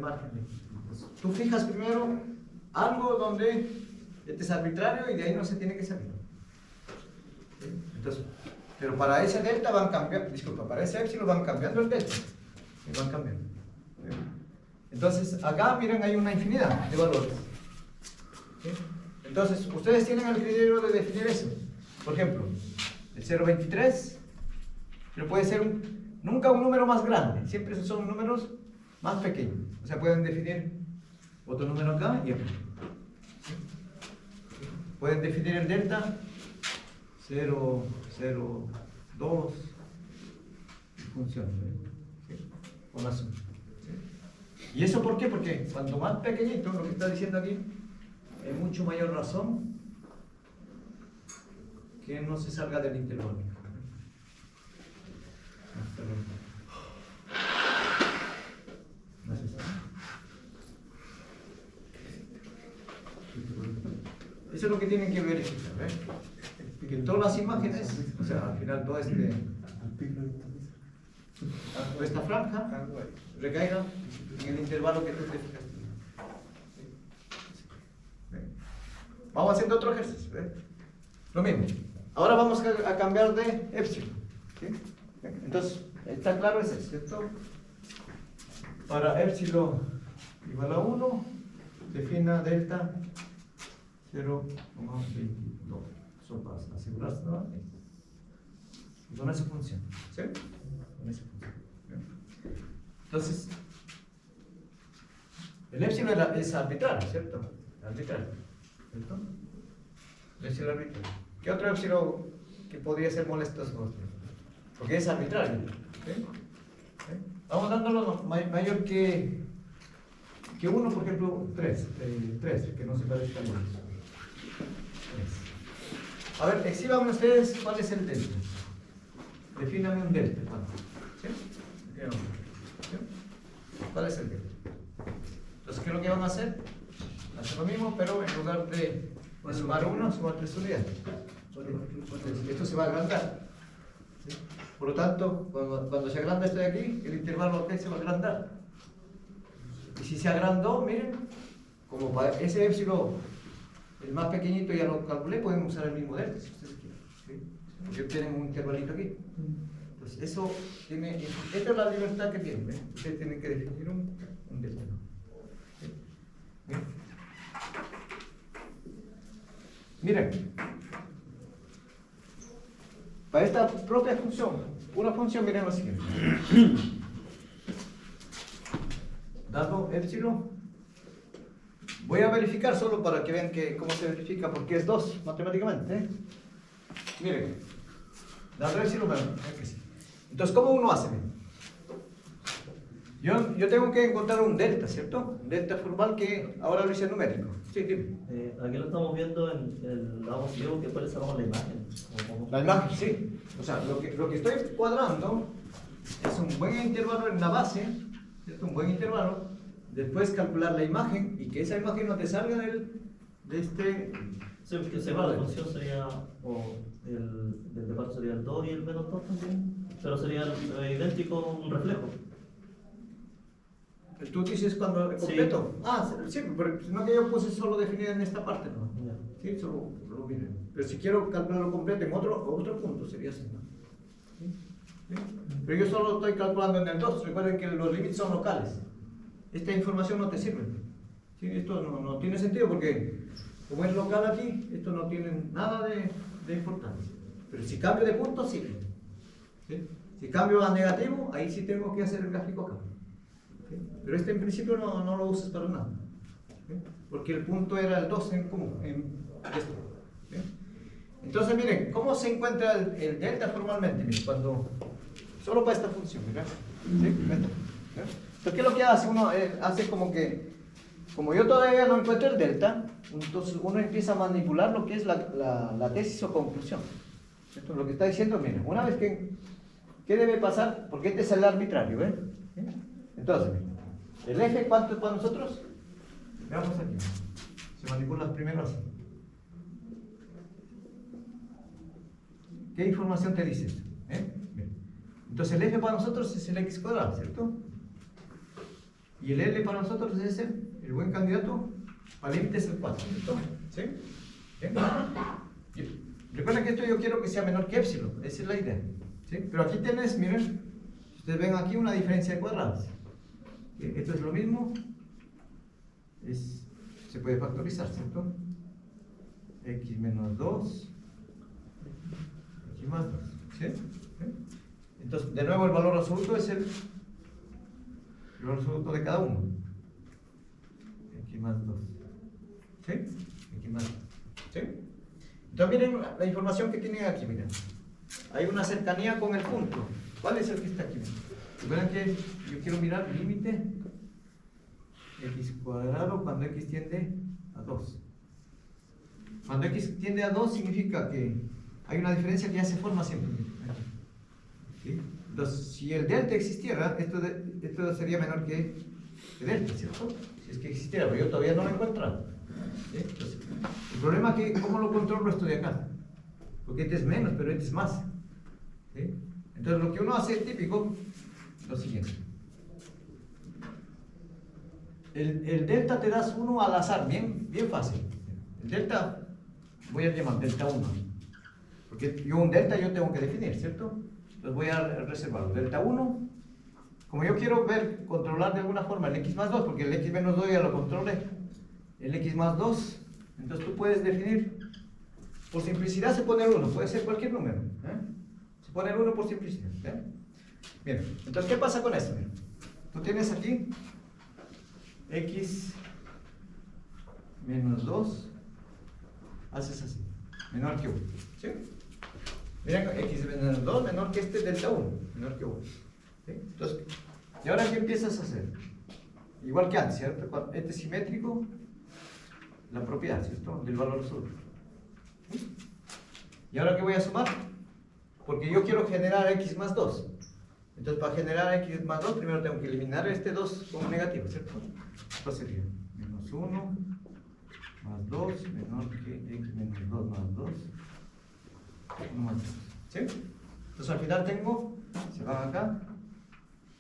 margen. Entonces, tú fijas primero algo donde este es arbitrario y de ahí no se tiene que salir. ¿Sí? Entonces, pero para ese delta van cambiando, disculpa, para ese épsilon van cambiando el delta. Y van cambiando. ¿Sí? Entonces, acá miren, hay una infinidad de valores. ¿Sí? Entonces, ustedes tienen el criterio de definir eso. Por ejemplo, el 0,23, pero puede ser nunca un número más grande, siempre son números más pequeños. O sea, pueden definir otro número acá y acá. ¿Sí? Pueden definir el delta 0, 0, 2 y funciona. ¿Sí? Con la suma. ¿Sí? ¿Y eso por qué? Porque cuanto más pequeñito, lo que está diciendo aquí, hay mucho mayor razón que no se salga del intervalo. Eso es lo que tienen que verificar, ¿eh? Que todas las imágenes, o sea, al final toda esta franja recaiga en el intervalo que tú te fijaste. Vamos haciendo otro ejercicio. Lo mismo. Ahora vamos a cambiar de épsilon. ¿Sí? Entonces, está claro ese, ¿cierto? Para épsilon igual a 1, defina delta 0,22. Eso para asegurarse, ¿no? Y con esa función. ¿Sí? Con esa función. Entonces, el épsilon es arbitrario, ¿cierto? Arbitrario. ¿Cierto? El épsilon arbitrario. ¿Qué otro épsilon que podría ser molesto? Porque es arbitrario. ¿Sí? ¿Sí? Vamos dándolo mayor que 1, por ejemplo, 3, que no se parezca a 1. A ver, exhíbanme ustedes cuál es el delta. Defíname un delta. ¿Sí? ¿Sí? ¿Cuál es el delta? Entonces, ¿qué es lo que van a hacer? Hacer lo mismo, pero en lugar de sumar 1, sumar 3 unidades. Esto se va a agrandar. ¿Sí? Por lo tanto, cuando se agranda esto de aquí, el intervalo T se va a agrandar. Y si se agrandó, miren, como para ese épsilon, el más pequeñito ya lo calculé, podemos usar el mismo delta, si ustedes quieren. ¿Sí? Porque tienen un intervalito aquí. Entonces, eso tiene, esta es la libertad que tienen. Ustedes tienen que definir un delta. ¿Sí? ¿Bien? Miren, para esta propia función, una función, miren lo siguiente. Dado épsilon, voy a verificar solo para que vean cómo se verifica, porque es 2 matemáticamente. ¿Eh? Miren, dado épsilon, bueno, que sí. Entonces, ¿cómo uno hace? Yo tengo que encontrar un delta, ¿cierto? Un delta formal que ahora lo hice numérico. Sí, dime. Aquí lo estamos viendo en el lado positivo, que después le sacamos la imagen. La imagen, sí. O sea, lo que estoy cuadrando es un buen intervalo en la base, ¿cierto? Un buen intervalo. Después calcular la imagen y que esa imagen no te salga de este. Sí, porque la función sería, o el de parte sería el 2 y el menos 2 también, pero sería idéntico un reflejo. ¿Tú dices cuando completo? Sí. Ah, sí, pero no que yo puse solo definido en esta parte, ¿no? Ya. Sí, solo lo miren. Pero si quiero calcularlo completo en otro punto sería así, ¿no? ¿Sí? ¿Sí? Pero yo solo estoy calculando en el 2. Recuerden que los límites son locales. Esta información no te sirve. ¿Sí? Esto no tiene sentido porque como es local aquí, esto no tiene nada de importancia. Pero si cambio de punto, sí. ¿Sí? Si cambio a negativo, ahí sí tengo que hacer el gráfico acá. ¿Sí? Pero este en principio no lo usas para nada. ¿Sí? Porque el punto era el 2 en común, en esto. ¿Sí? Entonces miren, ¿cómo se encuentra el delta formalmente? Miren, cuando, solo para esta función, ¿verdad? ¿Sí? Entonces, ¿qué es lo que hace? Uno hace como que, como yo todavía no encuentro el delta, entonces uno empieza a manipular lo que es la tesis o conclusión. Esto es lo que está diciendo, miren, una vez que, ¿qué debe pasar? Porque este es el arbitrario, ¿ven? ¿Sí? Entonces, ¿el F cuánto es para nosotros? Veamos aquí. Se manipula primero así. ¿Qué información te dice esto? Entonces el F para nosotros es el X cuadrado, ¿cierto? Y el L para nosotros es el buen candidato al límite es el 4, ¿cierto? ¿Sí? ¿Bien? Recuerden que esto yo quiero que sea menor que épsilon, esa es la idea. ¿Sí? Pero aquí tienes, miren, ustedes ven aquí una diferencia de cuadrados. Esto es lo mismo, se puede factorizar, ¿cierto? X menos 2, X más 2, ¿sí? Entonces, de nuevo el valor absoluto es el valor absoluto de cada uno. X más 2, ¿sí? X más 2, ¿sí? Entonces miren la información que tienen aquí, miren. Hay una cercanía con el punto. ¿Cuál es el que está aquí? Recuerden que yo quiero mirar límite x cuadrado cuando x tiende a 2. Cuando x tiende a 2 significa que hay una diferencia que ya se forma siempre. ¿Sí? Entonces, si el delta existiera, esto sería menor que delta, ¿cierto? Si es que existiera, pero yo todavía no lo he encontrado. ¿Sí? Entonces, el problema es que, ¿cómo lo controlo esto de acá? Porque este es menos, pero este es más. ¿Sí? Entonces, lo que uno hace típico, lo siguiente. El delta te das uno al azar, bien fácil. El delta voy a llamar delta 1. Porque yo un delta yo tengo que definir, ¿cierto? Entonces voy a reservarlo. Delta 1, como yo quiero ver, controlar de alguna forma el x más 2, porque el x menos 2 ya lo controlé. El x más 2, entonces tú puedes definir, por simplicidad se pone el 1, puede ser cualquier número. Se pone el 1 por simplicidad. Bien, entonces ¿qué pasa con esto? Tú tienes aquí x menos 2, haces así, menor que 1. ¿Sí? Mira, x menos 2 menor que este delta 1, menor que 1. ¿Sí? Entonces, ¿y ahora qué empiezas a hacer? Igual que antes, ¿cierto? Este es simétrico, la propiedad, ¿cierto? Del valor absoluto. ¿Sí? ¿Y ahora qué voy a sumar? Porque yo quiero generar x más 2. Entonces, para generar x más 2, primero tengo que eliminar este 2 como negativo, ¿cierto? Entonces sería menos 1 más 2 menor que x menos 2 más 2, 1 más 2. ¿Sí? Entonces, al final tengo, se va acá,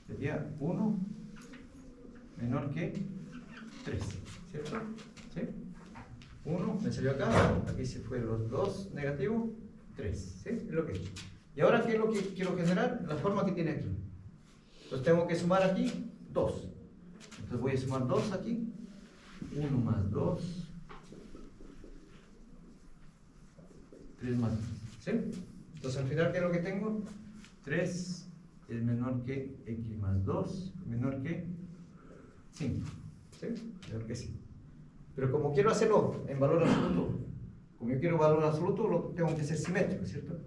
sería 1 menor que 3, ¿cierto? ¿Sí? 1 me salió acá, aquí se fue los 2 negativo, 3, ¿sí? Es lo que es. Y ahora, ¿qué es lo que quiero generar? La forma que tiene aquí. Entonces tengo que sumar aquí 2. Entonces voy a sumar 2 aquí. 1 más 2. 3 más 2. ¿Sí? Entonces al final, ¿qué es lo que tengo? 3 es menor que x más 2, menor que 5. ¿Sí? Menor que 5. Pero como quiero hacerlo en valor absoluto, como yo quiero valor absoluto, lo tengo que ser simétrico, ¿cierto?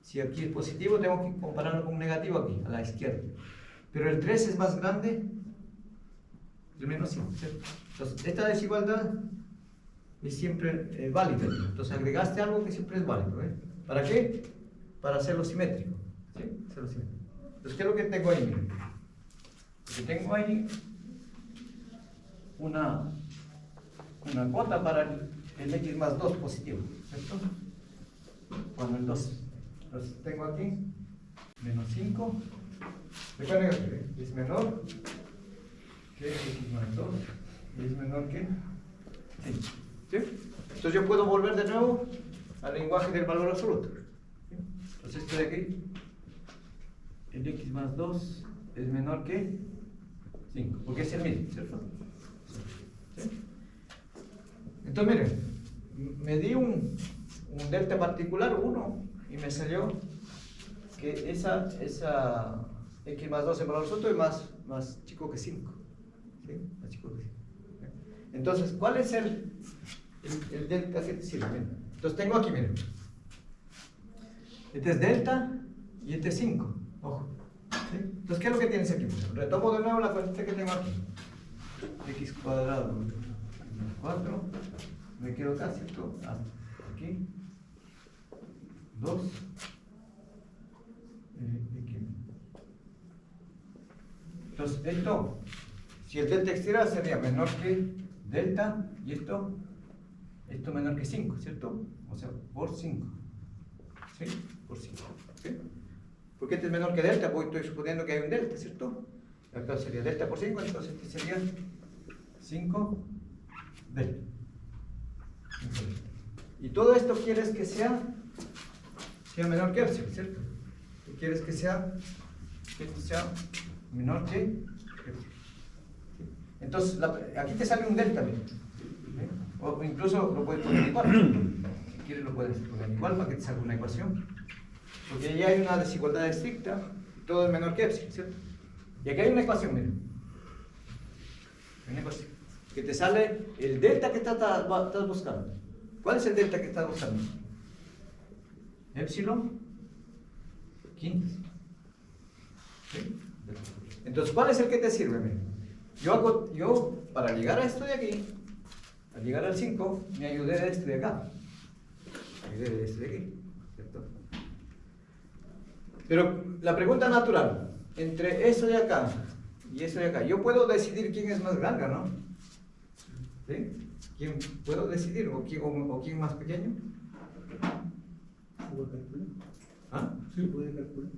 Si aquí es positivo, tengo que compararlo con un negativo aquí, a la izquierda. Pero el 3 es más grande del menos 5, ¿cierto? Entonces, esta desigualdad es siempre válida. Entonces, agregaste algo que siempre es válido. ¿Para qué? Para hacerlo simétrico. ¿Sí? Hacerlo simétrico. Entonces, ¿qué es lo que tengo ahí? Miren. Lo que tengo ahí una cuota para el x más 2 positivo, ¿cierto? Cuando el 2. Entonces tengo aquí menos 5. Recuerden que es menor que x más 2 y es menor que 5. ¿Sí? Entonces yo puedo volver de nuevo al lenguaje del valor absoluto. ¿Sí? Entonces esto de aquí, el x más 2 es menor que 5, porque es el mismo, ¿cierto? ¿Sí? Entonces miren, me di un delta particular 1 y me salió que esa x más 2 en valor absoluto es más chico que 5. ¿Sí? Más chico que 5. Entonces, ¿cuál es el delta que te sirve? Miren. Entonces tengo aquí, miren. Este es delta y este es 5. Ojo. ¿Sí? Entonces, ¿qué es lo que tienes aquí? Retomo de nuevo la cuenta que tengo aquí. X cuadrado menos 4. Me quedo acá, ¿cierto? Aquí. 2. Entonces, esto, si el delta exterior sería menor que delta, y esto menor que 5, ¿cierto? O sea, por 5. ¿Sí? Por 5. ¿Sí? ¿Por qué este es menor que delta? Porque estoy suponiendo que hay un delta, ¿cierto? Acá sería delta por 5, entonces este sería 5 delta. Y todo esto quieres que sea menor que epsilon, ¿cierto? Tú quieres que esto sea menor que epsilon. Entonces, aquí te sale un delta, ¿sí? O incluso lo puedes poner igual. Si quieres lo puedes poner igual para que te salga una ecuación. Porque ya hay una desigualdad estricta, todo es menor que epsilon, ¿cierto? Y aquí hay una ecuación, miren. Una ecuación. Que te sale el delta que estás buscando. ¿Cuál es el delta que estás buscando? Epsilon quintas. ¿Sí? Entonces, ¿cuál es el que te sirve? Mira, yo para llegar a esto de aquí, al llegar al 5, me ayudé de este de acá. Me ayudé de este de aquí, ¿cierto? Pero la pregunta natural, entre eso de acá y eso de acá, yo puedo decidir quién es más grande, ¿no? ¿Sí? ¿Quién puedo decidir? ¿O quién más pequeño? ¿Se puede calcular? ¿Ah? ¿Se puede calcular?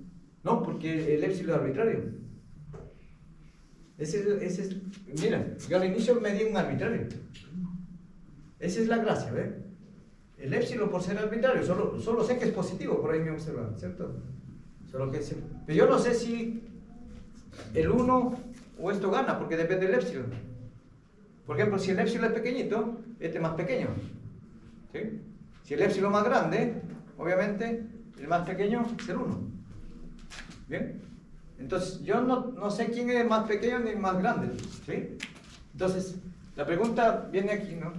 No, porque el epsilon es arbitrario. Mira, yo al inicio me di un arbitrario. Esa es la gracia, ¿ves? el épsilon por ser arbitrario, solo sé que es positivo, por ahí me observan, ¿cierto? Pero yo no sé si el 1 o esto gana, porque depende del épsilon. Por ejemplo, si el épsilon es pequeñito, este es más pequeño. ¿Sí? Si el épsilon es más grande, obviamente el más pequeño es el 1. ¿Bien? Entonces, yo no sé quién es más pequeño ni más grande. ¿Sí? Entonces, la pregunta viene aquí, ¿no?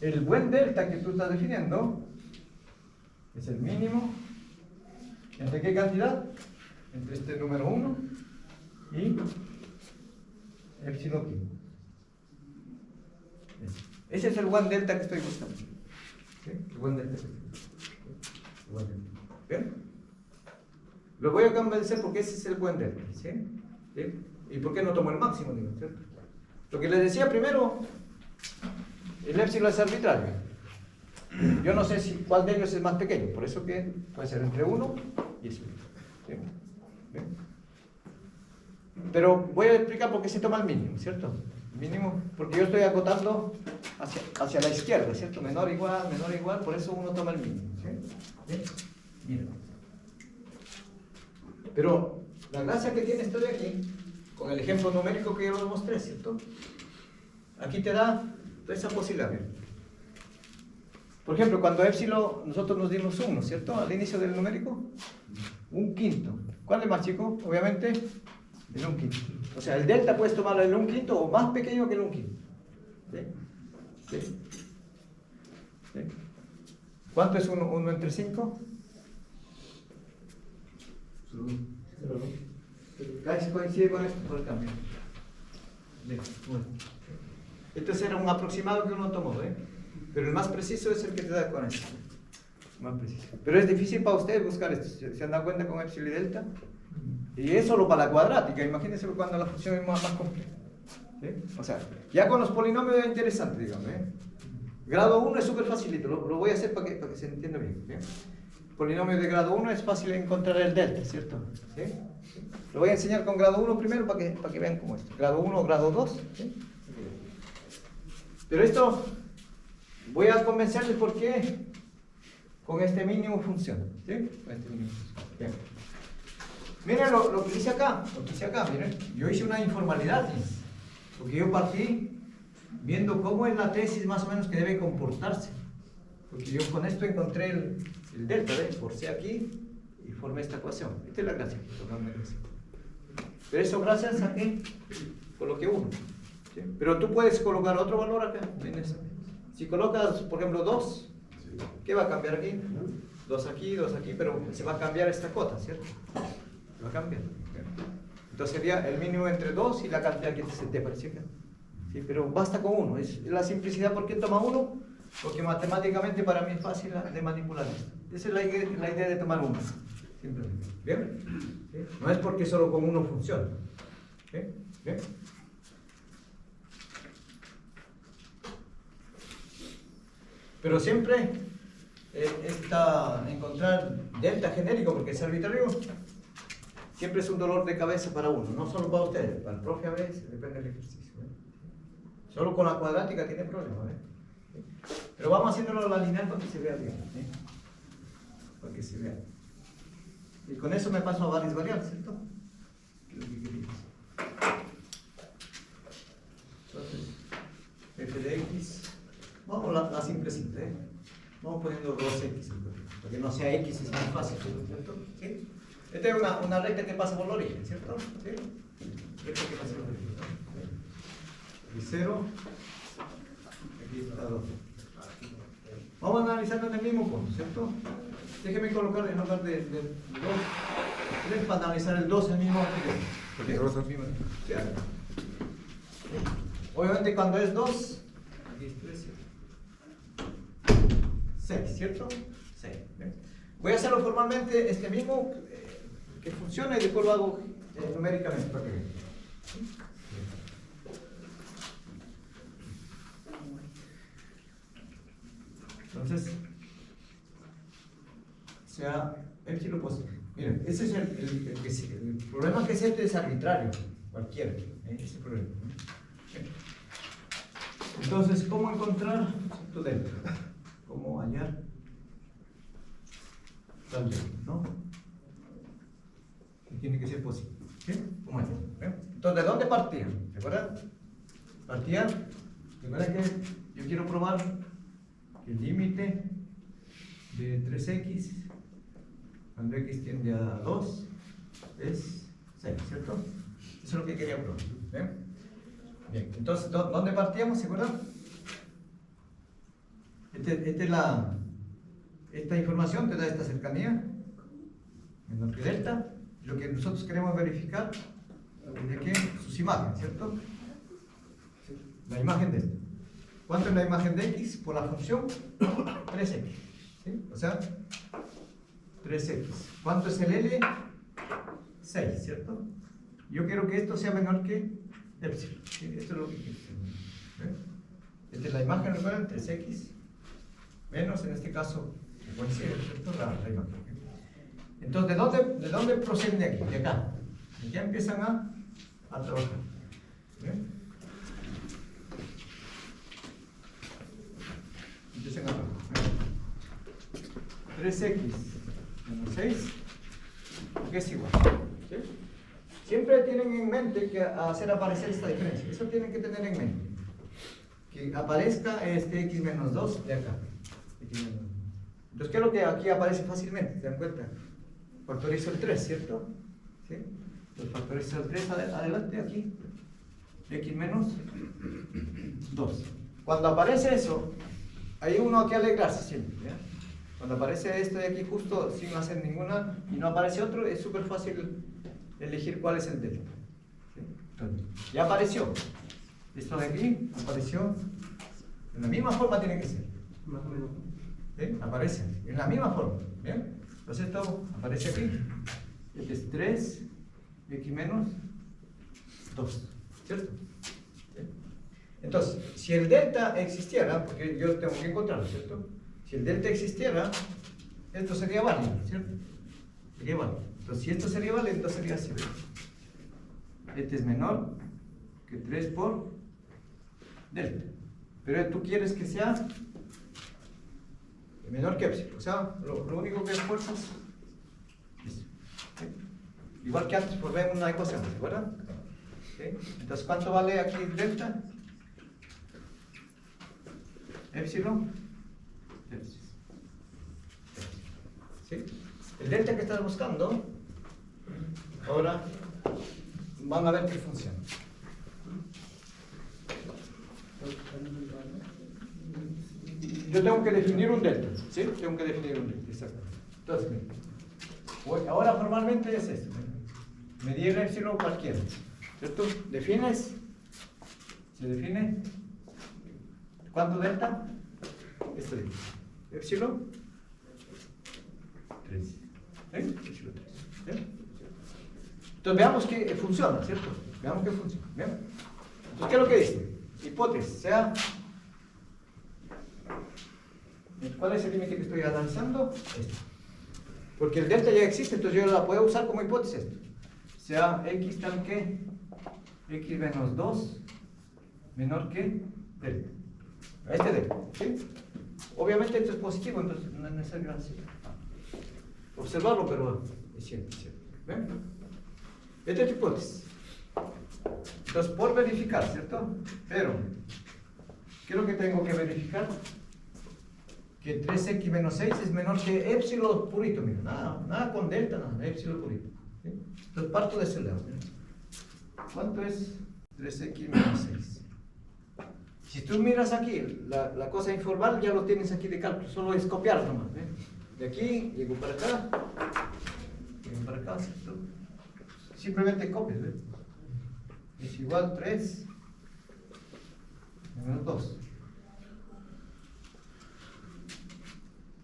El buen delta que tú estás definiendo es el mínimo. ¿Entre qué cantidad? Entre este número 1 y epsilon pi. Ese es el buen delta que estoy buscando. ¿Sí? El buen delta. El buen delta. ¿Bien? Lo voy a convencer porque ese es el buen delta. ¿Sí? ¿Sí? ¿Y por qué no tomo el máximo? Digo, ¿cierto? Lo que les decía primero, el épsilon es arbitrario. Yo no sé cuál de ellos es más pequeño, por eso que puede ser entre 1 y eso. ¿Sí? ¿Bien? Pero voy a explicar por qué se toma el mínimo, ¿cierto? Mínimo, porque yo estoy acotando hacia la izquierda, ¿cierto? Menor igual, por eso uno toma el mínimo. ¿Sí? ¿Bien? Mira. Pero la gracia que tiene esto de aquí, con el ejemplo numérico que yo les mostré, ¿cierto? Aquí te da toda esa posibilidad. Por ejemplo, cuando épsilon, nosotros nos dimos 1, ¿cierto? Al inicio del numérico, 1/5. ¿Cuál es más chico? Obviamente, el 1/5. O sea, el delta puedes tomar el 1/5 o más pequeño que el 1/5. ¿Sí? ¿Sí? ¿Sí? ¿Cuánto es 1 entre 5? 0. Casi coincide con esto por el cambio. Bien, bueno. Este era un aproximado que uno tomó, ¿eh? Pero el más preciso es el que te da con esto. Más preciso. Pero es difícil para ustedes buscar esto. ¿Se han dado cuenta con epsilon y delta? Y es solo para la cuadrática. Imagínense cuando la función es más compleja. ¿Sí? O sea, ya con los polinomios es interesante, digamos. Grado 1 es súper facilito. Lo voy a hacer para que se entienda bien. Polinomio de grado 1 es fácil encontrar el delta, ¿cierto? ¿Sí? Lo voy a enseñar con grado 1 primero para que vean cómo es. Grado 1 o grado 2. ¿Sí? Pero esto voy a convencerles por qué con este mínimo funciona. ¿Sí? Con este mínimo funciona. Bien. Miren lo que hice acá. Miren. Yo hice una informalidad. Porque yo partí viendo cómo es la tesis más o menos que debe comportarse. Porque yo con esto encontré el delta, ¿ves? Forcé aquí y formé esta ecuación. Esta es la gracia. Pero eso gracias a que coloqué 1. ¿Sí? Pero tú puedes colocar otro valor acá. Si colocas, por ejemplo, 2, ¿qué va a cambiar aquí? 2 aquí, pero se va a cambiar esta cota, ¿cierto? Se va a cambiar. Entonces sería el mínimo entre 2 y la cantidad que se te apareció acá. ¿Sí? Pero basta con 1. Es la simplicidad. ¿Por qué toma 1? Porque matemáticamente para mí es fácil de manipular esto. Esa es la idea de tomar 1. Simplemente. ¿Bien? ¿Sí? No es porque solo con 1 funciona. ¿Sí? ¿Bien? Pero siempre encontrar delta genérico, porque es arbitrario, siempre es un dolor de cabeza para uno, no solo para ustedes, para el profe a veces, depende del ejercicio. Solo con la cuadrática tiene problemas. Pero vamos haciéndolo a la lineal para que se vea bien. Para que se vea. Y con eso me paso a varias variables, ¿cierto? Entonces, f de x. Vamos a la simplecita, Vamos poniendo 2x, para que no sea x, es más fácil, ¿cierto? ¿Sí? Esta es una recta que pasa por la orilla, ¿cierto? ¿Sí? Recta que pasa por la orilla. Y 0, aquí está 2. Vamos analizando en el mismo punto, ¿cierto? Déjeme colocar en lugar de 2, 3 para analizar el 2 en el mismo punto. Obviamente cuando es 2, aquí es 3, 6, ¿cierto? 6. Voy a hacerlo formalmente este mismo que funciona y después lo hago numéricamente para que vean. Entonces, sea epsilon positivo. Miren, ese es el problema que es este es arbitrario, cualquiera, ese problema. Entonces, ¿cómo encontrar tu delta? ¿Cómo hallar tal delta? ¿No? Que tiene que ser posible. ¿Sí? ¿Cómo es? Entonces, ¿de dónde partían? ¿Se acuerdan? Partían. ¿Recuerdan que yo quiero probar que el límite de 3x cuando x tiende a 2 es 6, ¿cierto? Eso es lo que quería probar. Bien, entonces, ¿dónde partíamos? ¿Se acuerdan? Esta información te da esta cercanía, menor que delta. Lo que nosotros queremos verificar es de que sus imágenes, ¿cierto? La imagen de esto. ¿Cuánto es la imagen de x? Por la función 3x. ¿Sí? O sea, 3x. ¿Cuánto es el L? 6, ¿cierto? Yo quiero que esto sea menor que epsilon. ¿Sí? Esto es lo que quiero. Esta es la imagen, ¿recuerdan? 3x menos, en este caso, frecuencia, ¿cierto? La imagen. Entonces, ¿de dónde proceden de aquí? De acá. Y ya empiezan a trabajar. Empiezan a trabajar. 3x menos 6, que es igual. ¿Sí? Siempre tienen en mente que hacer aparecer esta diferencia. Eso tienen que tener en mente. Que aparezca este x menos 2 de acá. Entonces, ¿qué es lo que aquí aparece fácilmente? ¿Se dan cuenta? Factorizo el 3, ¿cierto? ¿Sí? Entonces factorizo el 3 adelante, aquí. X menos 2. Cuando aparece eso, hay uno que alegrarse siempre. ¿Ya? Cuando aparece esto de aquí justo sin hacer ninguna y no aparece otro, es súper fácil elegir cuál es el delta. ¿Sí? Entonces, ya apareció. Esto de aquí apareció. En la misma forma tiene que ser. Más o menos. ¿Sí? Aparece en la misma forma. ¿Bien? Entonces esto aparece aquí. Este es 3 x menos 2. ¿Cierto? ¿Sí? Entonces, si el delta existiera, porque yo tengo que encontrarlo, ¿cierto? Si el delta existiera, esto sería válido, ¿cierto? Sería válido. Entonces, si esto sería válido, entonces sería así. Este es menor que 3 por delta. Pero tú quieres que sea menor que epsilon. O sea, lo único que esfuerzas es eso. ¿Sí? Igual que antes, por ver una ecuación, ¿se acuerdan? ¿Sí? Entonces, ¿cuánto vale aquí delta? Epsilon. ¿Sí? El delta que estás buscando, ahora van a ver que funciona. Yo tengo que definir un delta, ¿sí? Tengo que definir un delta, exacto. Entonces, ahora formalmente es esto. Medir epsilon cualquiera, ¿cierto? Defines, se define, ¿cuánto delta? Esto de epsilon 3. ¿Sí? Epsilon 3. ¿Sí? Entonces veamos que funciona, ¿cierto? Veamos que funciona. ¿Bien? Entonces, ¿qué es lo que dice? Hipótesis, sea... ¿Cuál es el límite que estoy analizando? Este. Porque el delta ya existe, entonces yo la puedo usar como hipótesis. Esto. Sea x tal que x menos 2 menor que delta. Este delta. ¿Sí? Obviamente esto es positivo, entonces no es necesario observarlo, pero es cierto. Es cierto. ¿Ven? Esta es la hipótesis. Entonces, por verificar, ¿cierto? Pero, ¿qué es lo que tengo que verificar? Que 3x menos 6 es menor que epsilon purito, mira, nada con delta, nada, epsilon purito. ¿Sí? Entonces parto de ese lado. Mira. ¿Cuánto es 3x menos 6? Si tú miras aquí, la cosa informal ya lo tienes aquí de cálculo, solo es copiar nomás. De aquí, llego para acá, ¿cierto? Simplemente copias, ¿ves? Es igual 3 menos 2.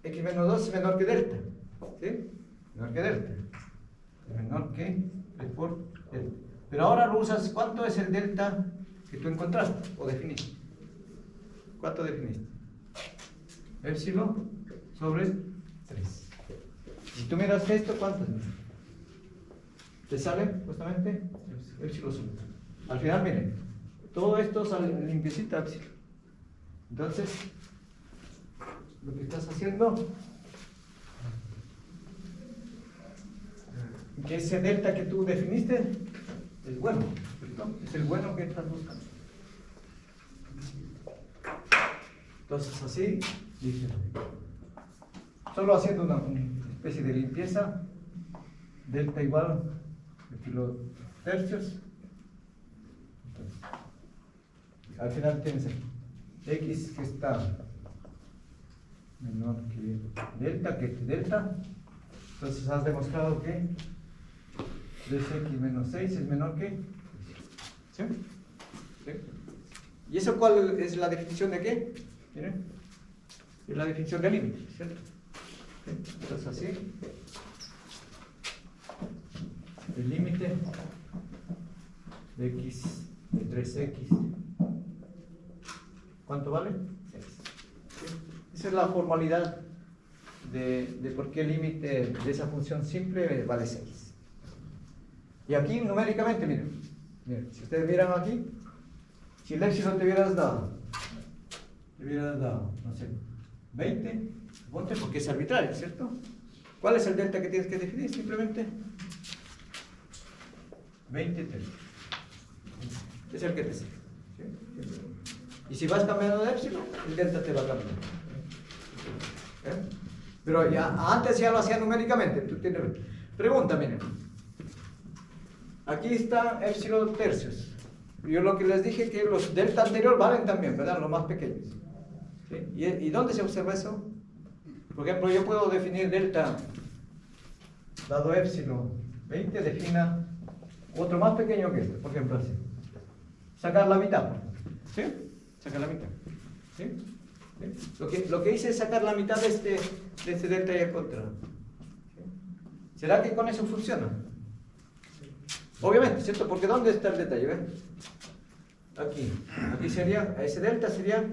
X menos 2 es menor que delta. ¿Sí? Menor que delta. Es menor que 3 por delta. Pero ahora lo usas, ¿cuánto es el delta que tú encontraste o definiste? ¿Cuánto definiste? Epsilon sobre 3. Si tú miras esto, ¿cuánto es? ¿Te sale justamente? Epsilon sobre 3. Al final, miren, todo esto sale limpiecita epsilon. Entonces, lo que estás haciendo, que ese delta que tú definiste es bueno, ¿cierto? Es el bueno que estás buscando. Entonces así, dije, solo haciendo una especie de limpieza, delta igual de kilotercios. Entonces, al final tienes x que está menor que delta, entonces has demostrado que 3x menos 6 es menor que, ¿sí? ¿Sí? ¿Y eso cuál es la definición de qué? Miren, es la definición del límite, ¿cierto? ¿Sí? Entonces así, el límite de x de 3x, ¿cuánto vale? 6. ¿Sí? Esa es la formalidad de por qué el límite de esa función simple vale 6. Y aquí numéricamente, miren, si ustedes miran aquí, si el épsilon te hubieras dado, no sé, 20, ponte porque es arbitrario, ¿cierto? ¿Cuál es el delta que tienes que definir? Simplemente 20 tercios. Es el que te sirve. ¿Sí? Y si vas cambiando de épsilon, el delta te va cambiando. ¿Eh? Pero ya, antes ya lo hacía numéricamente. Tú tienes... Pregunta, miren. Aquí está épsilon tercios. Yo lo que les dije que los delta anterior valen también, ¿verdad? Los más pequeños. ¿Sí? ¿Y dónde se observa eso? Por ejemplo, yo puedo definir delta dado épsilon 20, defina otro más pequeño que este, por ejemplo así. Sacar la mitad. ¿Sí? Sacar la mitad. ¿Sí? ¿Sí? Lo que hice es sacar la mitad de este delta y encontrar. ¿Sí? ¿Será que con eso funciona? Obviamente, ¿cierto? Porque ¿dónde está el detalle? ¿Ven? Aquí sería, ese delta sería,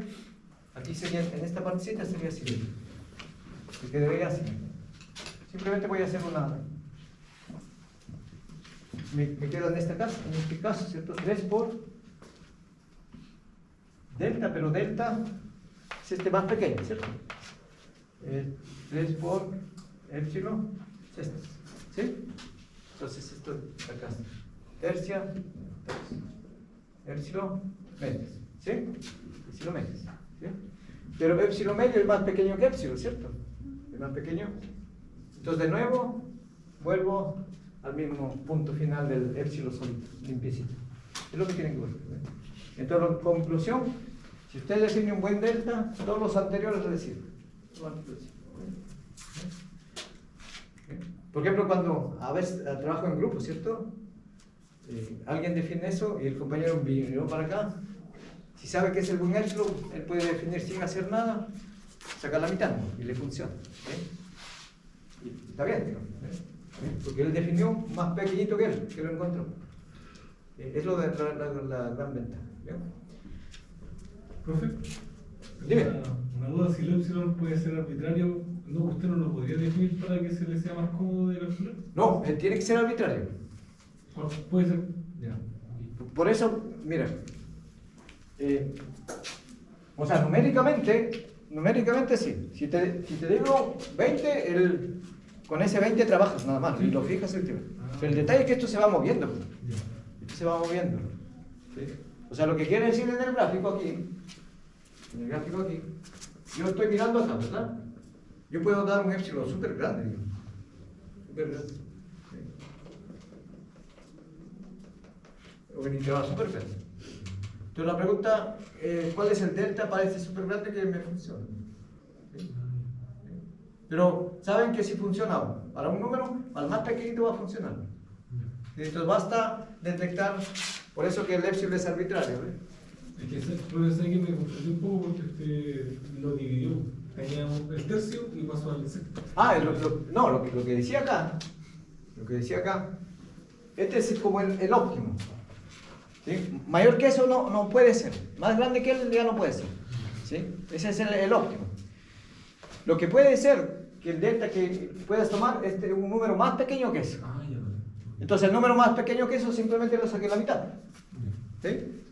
aquí sería, en esta partecita sería así. Que quedaría así. Simplemente voy a hacer una, me quedo en este caso, ¿cierto? 3 por delta, pero delta es este más pequeño, ¿cierto? 3 por épsilon, es este, ¿sí? Entonces esto acá, tercia, épsilon medios, ¿sí? Épsilon medios, ¿sí? Pero épsilon medio es más pequeño que épsilon, ¿cierto? Es más pequeño. Entonces de nuevo vuelvo al mismo punto final del épsilon solito, limpiecito. Es lo que tienen que ver. Entonces, conclusión, si usted define un buen delta, todos los anteriores le sirven. Por ejemplo, cuando a veces trabajo en grupo, ¿cierto? Alguien define eso y el compañero vino para acá. Si sabe que es el buen épsilon, él puede definir sin hacer nada, sacar la mitad, ¿no? Y le funciona. Y está bien, ¿no? Porque él definió más pequeñito que él, que lo encontró. Es lo de la gran ventaja. ¿Bien? Profe, Dime. una duda, si el épsilon puede ser arbitrario, ¿no, usted no lo podría definir para que se le sea más cómodo de calcular? No, tiene que ser arbitrario. ¿Cuál puede ser? Ya. Por eso, mira, o sea, numéricamente sí. Si te digo 20, con ese 20 trabajas nada más, y lo fijas el tema. Pero el detalle es que esto se va moviendo. Esto se va moviendo. ¿Sí? O sea, lo que quiere decir en el gráfico aquí, yo estoy mirando acá, ¿verdad? Yo puedo dar un épsilon súper grande, súper grande. ¿Sí? O en intervalo súper grande. Entonces la pregunta, ¿cuál es el delta para este súper grande que me funciona? ¿Sí? Pero saben que si funciona para un número, al más pequeñito va a funcionar. Entonces basta detectar, por eso que el épsilon es arbitrario. Es que ese profesor que me confundió un poco porque usted lo dividió. Teníamos el tercio y pasó al sexto. Lo que decía acá, este es como el óptimo. ¿Sí? Mayor que eso no puede ser, más grande que él ya no puede ser. ¿Sí? Ese es el óptimo. Lo que puede ser que el delta que puedas tomar es un número más pequeño que eso. Entonces el número más pequeño que eso simplemente lo saqué la mitad. ¿Sí?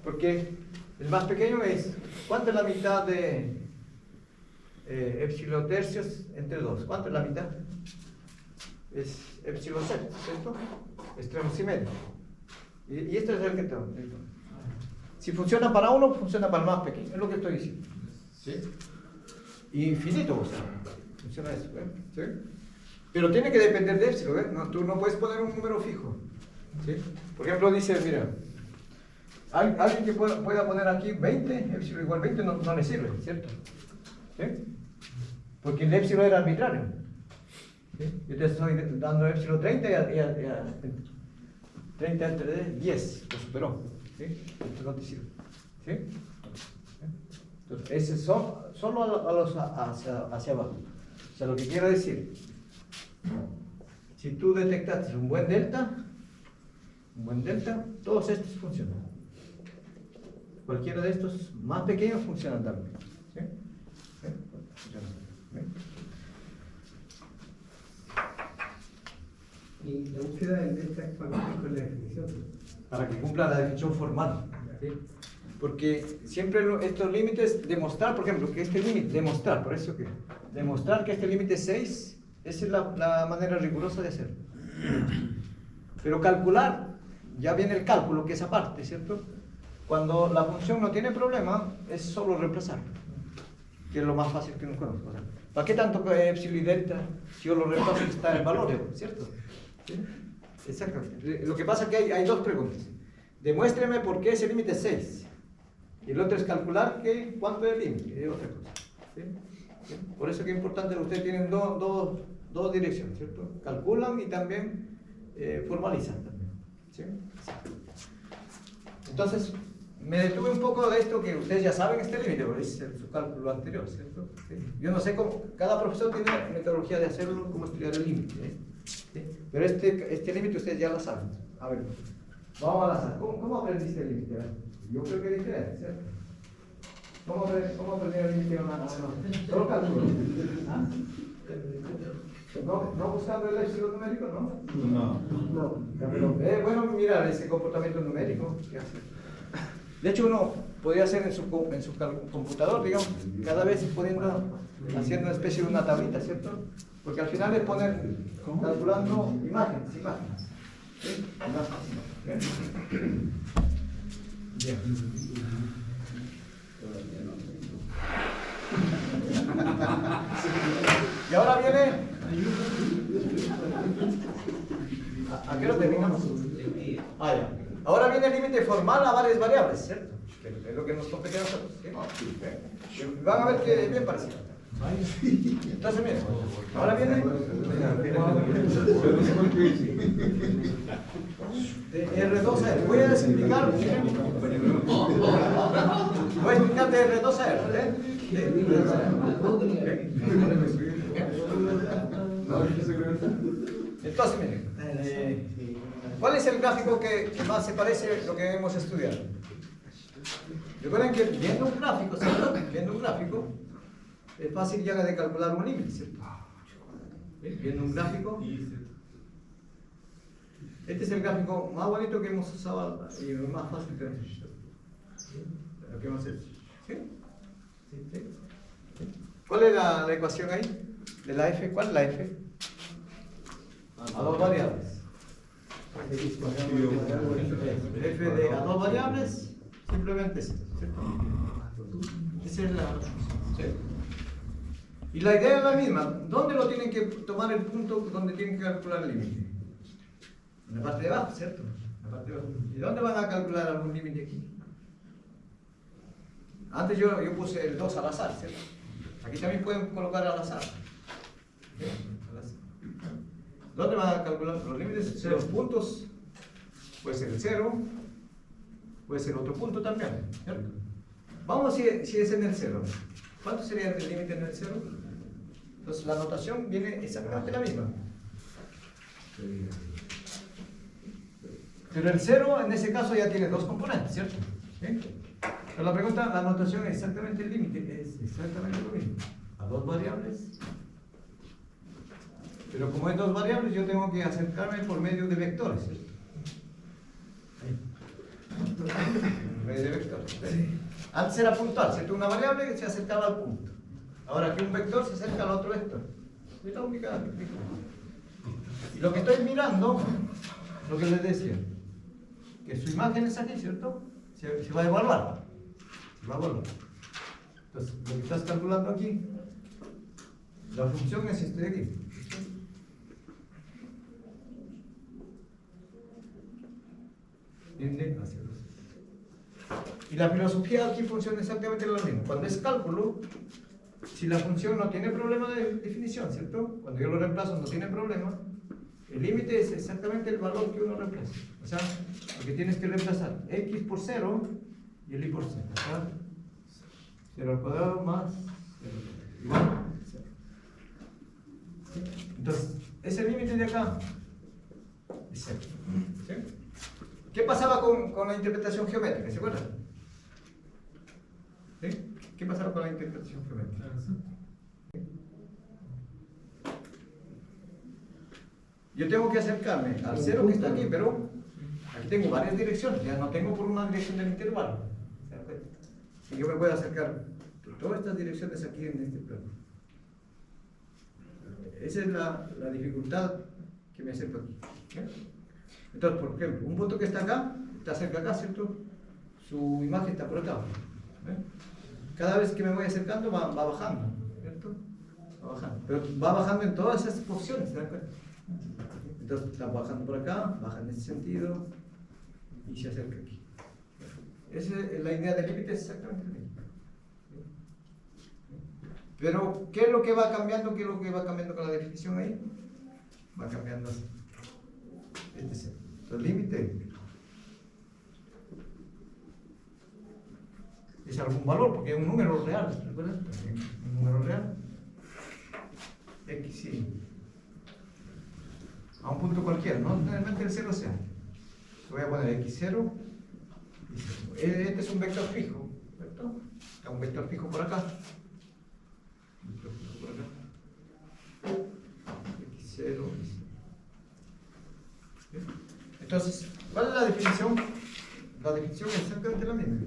Porque El más pequeño es, ¿cuánto es la mitad de epsilon tercios entre 2? ¿Cuánto es la mitad? Es epsilon septo, ¿cierto? Extremos y medio. Y esto es el que tengo. Si funciona para uno, funciona para el más pequeño. Es lo que estoy diciendo. ¿Sí? Infinito, o sea, funciona eso. ¿Sí? Pero tiene que depender de epsilon. ¿Eh? No, tú no puedes poner un número fijo. ¿Sí? Por ejemplo, dice, mira, alguien que pueda poner aquí 20, epsilon igual 20, no le sirve, ¿cierto? ¿Sí? Porque el epsilon era arbitrario. ¿Sí? Yo te estoy dando epsilon 30 y 30 entre 10, lo superó. ¿Sí? Esto no te sirve. ¿Sí? Entonces, ese es solo hacia abajo. O sea, lo que quiero decir, si tú detectaste un buen delta, todos estos funcionan. Cualquiera de estos más pequeños funcionan también. ¿Sí? ¿Sí? Funcionan. ¿Sí? Y la búsqueda del delta es para cumplir con la definición. Para que cumpla la definición formal. ¿Sí? Porque siempre estos límites, demostrar, por ejemplo, que este límite, demostrar, por eso que, demostrar que este límite es 6, esa es la manera rigurosa de hacerlo. Pero calcular, ya viene el cálculo, que es aparte, ¿cierto? Cuando la función no tiene problema, es solo reemplazar, que es lo más fácil que uno conozca. O sea, ¿para qué tanto epsilon y delta si yo lo reemplazo y está en valor, ¿cierto? ¿Sí? Exactamente. Lo que pasa es que hay dos preguntas. Demuéstreme por qué ese límite es 6. Y el otro es calcular cuánto es el límite, es otra cosa. ¿Sí? ¿Sí? Por eso que es importante, ustedes tienen dos direcciones, ¿cierto? Calculan y también formalizan también. ¿Sí? Entonces, me detuve un poco de esto que ustedes ya saben este límite, porque es su cálculo anterior, ¿cierto? ¿Sí? Yo no sé cómo, cada profesor tiene metodología de hacerlo, cómo estudiar el límite, ¿eh? ¿Sí? Pero este límite ustedes ya lo saben. A ver, vamos a lanzar. ¿Cómo aprendiste el límite? Yo creo que es diferente, ¿cierto? ¿Cómo aprendí el límite? Solo cálculo. ¿Ah? ¿No buscando el epsilon numérico, no? No. Pero, bueno, mirar ese comportamiento numérico. ¿Qué hace? De hecho, uno podría hacer en su computador, digamos, cada vez haciendo una especie de una tablita, ¿cierto? Porque al final es poner, calculando imágenes. ¿Sí? Bien. Y ahora viene. ¿A qué hora terminamos? Ah, ya. Ahora viene el límite formal a varias variables, ¿cierto? Que es lo que nos compete a nosotros. ¿Sí? Van a ver que es bien parecido. Entonces, miren, ahora viene de R2 a R. Voy a explicar. Voy a explicar de R2 a R. Entonces, miren, ¿cuál es el gráfico que más se parece a lo que hemos estudiado? Recuerden que viendo un gráfico, ¿cierto? Viendo un gráfico, es fácil ya de calcular un límite, ¿cierto? Viendo un gráfico. Este es el gráfico más bonito que hemos usado y el más fácil que hemos hecho. Lo que hemos hecho. ¿Sí? ¿Sí? ¿Cuál es la ecuación ahí? ¿De la f? ¿Cuál es la f? A dos variables. F de a dos variables, simplemente es esto, ¿cierto? Esa es la. ¿Sí? Y la idea es la misma. ¿Dónde lo tienen que tomar el punto donde tienen que calcular el límite? En la parte de abajo, ¿cierto? En la parte de abajo. ¿Y dónde van a calcular algún límite aquí? Antes yo puse el 2 al azar, ¿cierto? Aquí también pueden colocar al azar. ¿Sí? Al azar. ¿Dónde van a calcular los límites? Los puntos, puede ser el 0, puede ser otro punto también, ¿cierto? Vamos si es en el 0. ¿Cuánto sería el límite en el 0? Entonces la notación viene exactamente la misma. Pero el 0 en ese caso ya tiene dos componentes, ¿cierto? ¿Sí? Pero la pregunta, la notación es exactamente el límite, es exactamente lo mismo. A dos variables. Pero como hay dos variables, yo tengo que acercarme por medio de vectores, ¿cierto? Ahí. Por medio de vectores. ¿Sí? Antes era puntual, ¿cierto? Una variable que se acercaba al punto. Ahora aquí un vector se acerca al otro vector. Es la única diferencia. Y lo que estoy mirando, lo que les decía, que su imagen es aquí, ¿cierto? Se va a evaluar. Se va a evaluar. Entonces, lo que estás calculando aquí, la función es este de aquí. Bien, así es. Y la filosofía aquí funciona exactamente lo mismo. Cuando es cálculo, si la función no tiene problema de definición, ¿cierto? Cuando yo lo reemplazo no tiene problema, el límite es exactamente el valor que uno reemplaza. O sea, lo que tienes que reemplazar, x por 0 y el y por 0. O sea, 0 al cuadrado más 0 igual a 0. Entonces, ese límite de acá es 0. ¿Sí? ¿Qué pasaba con la interpretación geométrica? ¿Se acuerdan? ¿Sí? ¿Qué pasaba con la interpretación geométrica? Yo tengo que acercarme al 0 que está aquí, pero aquí tengo varias direcciones, ya no tengo por una dirección del intervalo. ¿Se dan cuenta? Y yo me puedo acercar de todas estas direcciones aquí en este plano. Esa es la dificultad que me acerco aquí. ¿Sí? Entonces, por ejemplo, un punto que está acá, está cerca acá, ¿cierto? Su imagen está por acá. ¿Eh? Cada vez que me voy acercando va bajando, ¿cierto? Va bajando. Pero va bajando en todas esas posiciones, ¿se dan cuenta? Entonces está bajando por acá, baja en ese sentido y se acerca aquí. Esa es la idea del límite, es exactamente la misma. Pero, ¿qué es lo que va cambiando? ¿Qué es lo que va cambiando con la definición ahí? Va cambiando así. Entonces, el límite es algún valor, porque es un número real, ¿recuerdan? Un número real. X y a un punto cualquiera, no necesariamente el 0 sea. Voy a poner x0 y 0. Este es un vector fijo, ¿cierto? Está un vector fijo por acá. Vector fijo por acá. x0 y 0. Entonces, ¿cuál es la definición? La definición es exactamente la misma.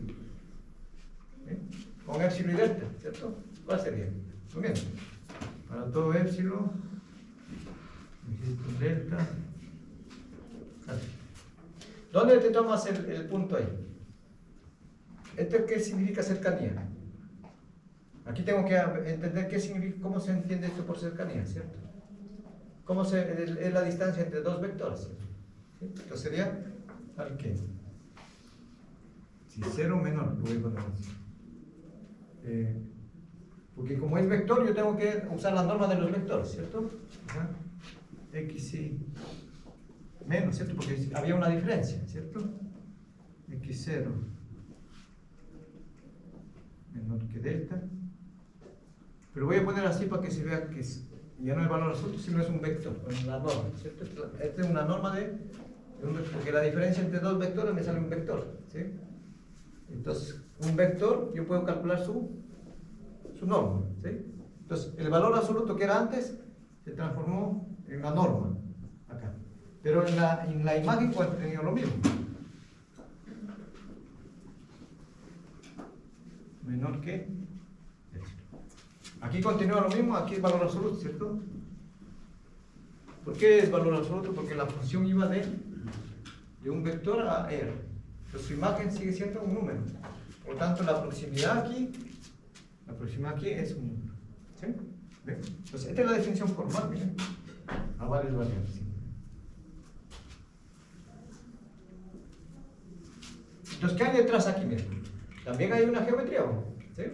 Con épsilon y delta, ¿cierto? ¿Cuál sería? Muy bien. Para todo épsilon, delta. ¿Dónde te tomas el punto ahí? ¿Esto qué significa cercanía? Aquí tengo que entender qué significa, cómo se entiende esto por cercanía, ¿cierto? ¿Cómo es la distancia entre dos vectores? ¿Sí? Entonces sería al qué. Si 0 menor, lo voy a poner así. Porque como es vector, yo tengo que usar las normas de los vectores, ¿cierto? Ajá. X y menos, ¿cierto? Porque había una diferencia, ¿cierto? X0 menor que delta. Pero voy a poner así para que se vea que ya no es valor absoluto, sino es un vector, con la norma, ¿cierto? Esta es una norma porque la diferencia entre dos vectores me sale un vector, ¿sí? Entonces, un vector, yo puedo calcular su norma, ¿sí? Entonces, el valor absoluto que era antes se transformó en la norma, acá. Pero en la imagen pues tenía lo mismo. Menor que esto. Aquí continúa lo mismo, aquí es valor absoluto, ¿cierto? ¿Por qué es valor absoluto? Porque la función iba de un vector a R. Entonces su imagen sigue siendo un número. Por lo tanto, la proximidad aquí es un número. ¿Sí? ¿Ven? Entonces, esta es la definición formal, miren. A varias variables. ¿Sí? Entonces, ¿qué hay detrás aquí, miren? También hay una geometría, ¿sí?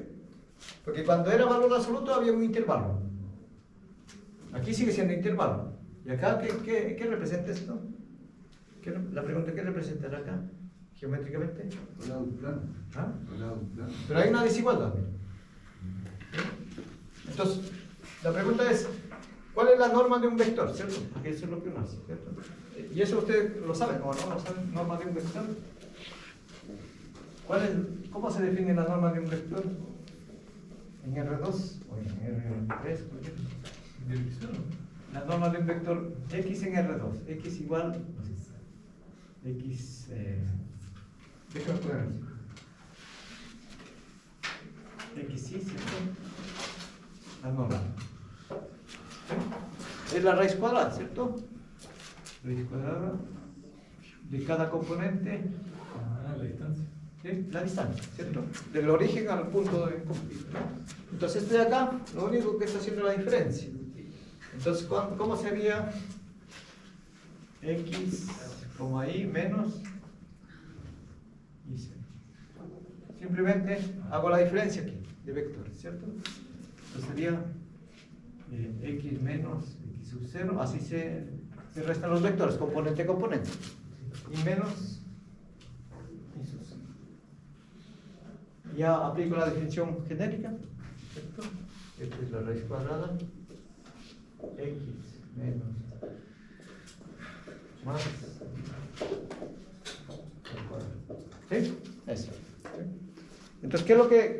Porque cuando era valor absoluto había un intervalo. Aquí sigue siendo intervalo. ¿Y acá qué representa esto? La pregunta es, ¿qué representará acá? Geométricamente. ¿Ah? Pero hay una desigualdad. Entonces, la pregunta es, ¿cuál es la norma de un vector? ¿Cierto? Porque eso es lo que uno hace, ¿cierto? Y eso ustedes lo saben, ¿no? ¿Lo saben? Norma de un vector. ¿Cómo se define la norma de un vector? ¿En R2 o en R3? La norma de un vector X en R2. X igual X. Déjame poner así. xy, ¿cierto? Al normal. ¿Sí? Es la raíz cuadrada, ¿cierto? Raíz cuadrada de cada componente, Ah, la distancia. ¿sí? La distancia, ¿cierto? Del origen al punto de conflicto. Entonces este de acá, lo único que está haciendo es la diferencia. Entonces, ¿cómo sería x, y menos y c? Simplemente hago la diferencia aquí de vectores, ¿cierto? Entonces sería x menos x sub 0, así se restan los vectores, componente a componente. Y menos y sub 0. Ya aplico la definición genérica, ¿cierto? Esta es la raíz cuadrada, x menos más al cuadrado. ¿Sí? Eso. ¿Sí? Entonces,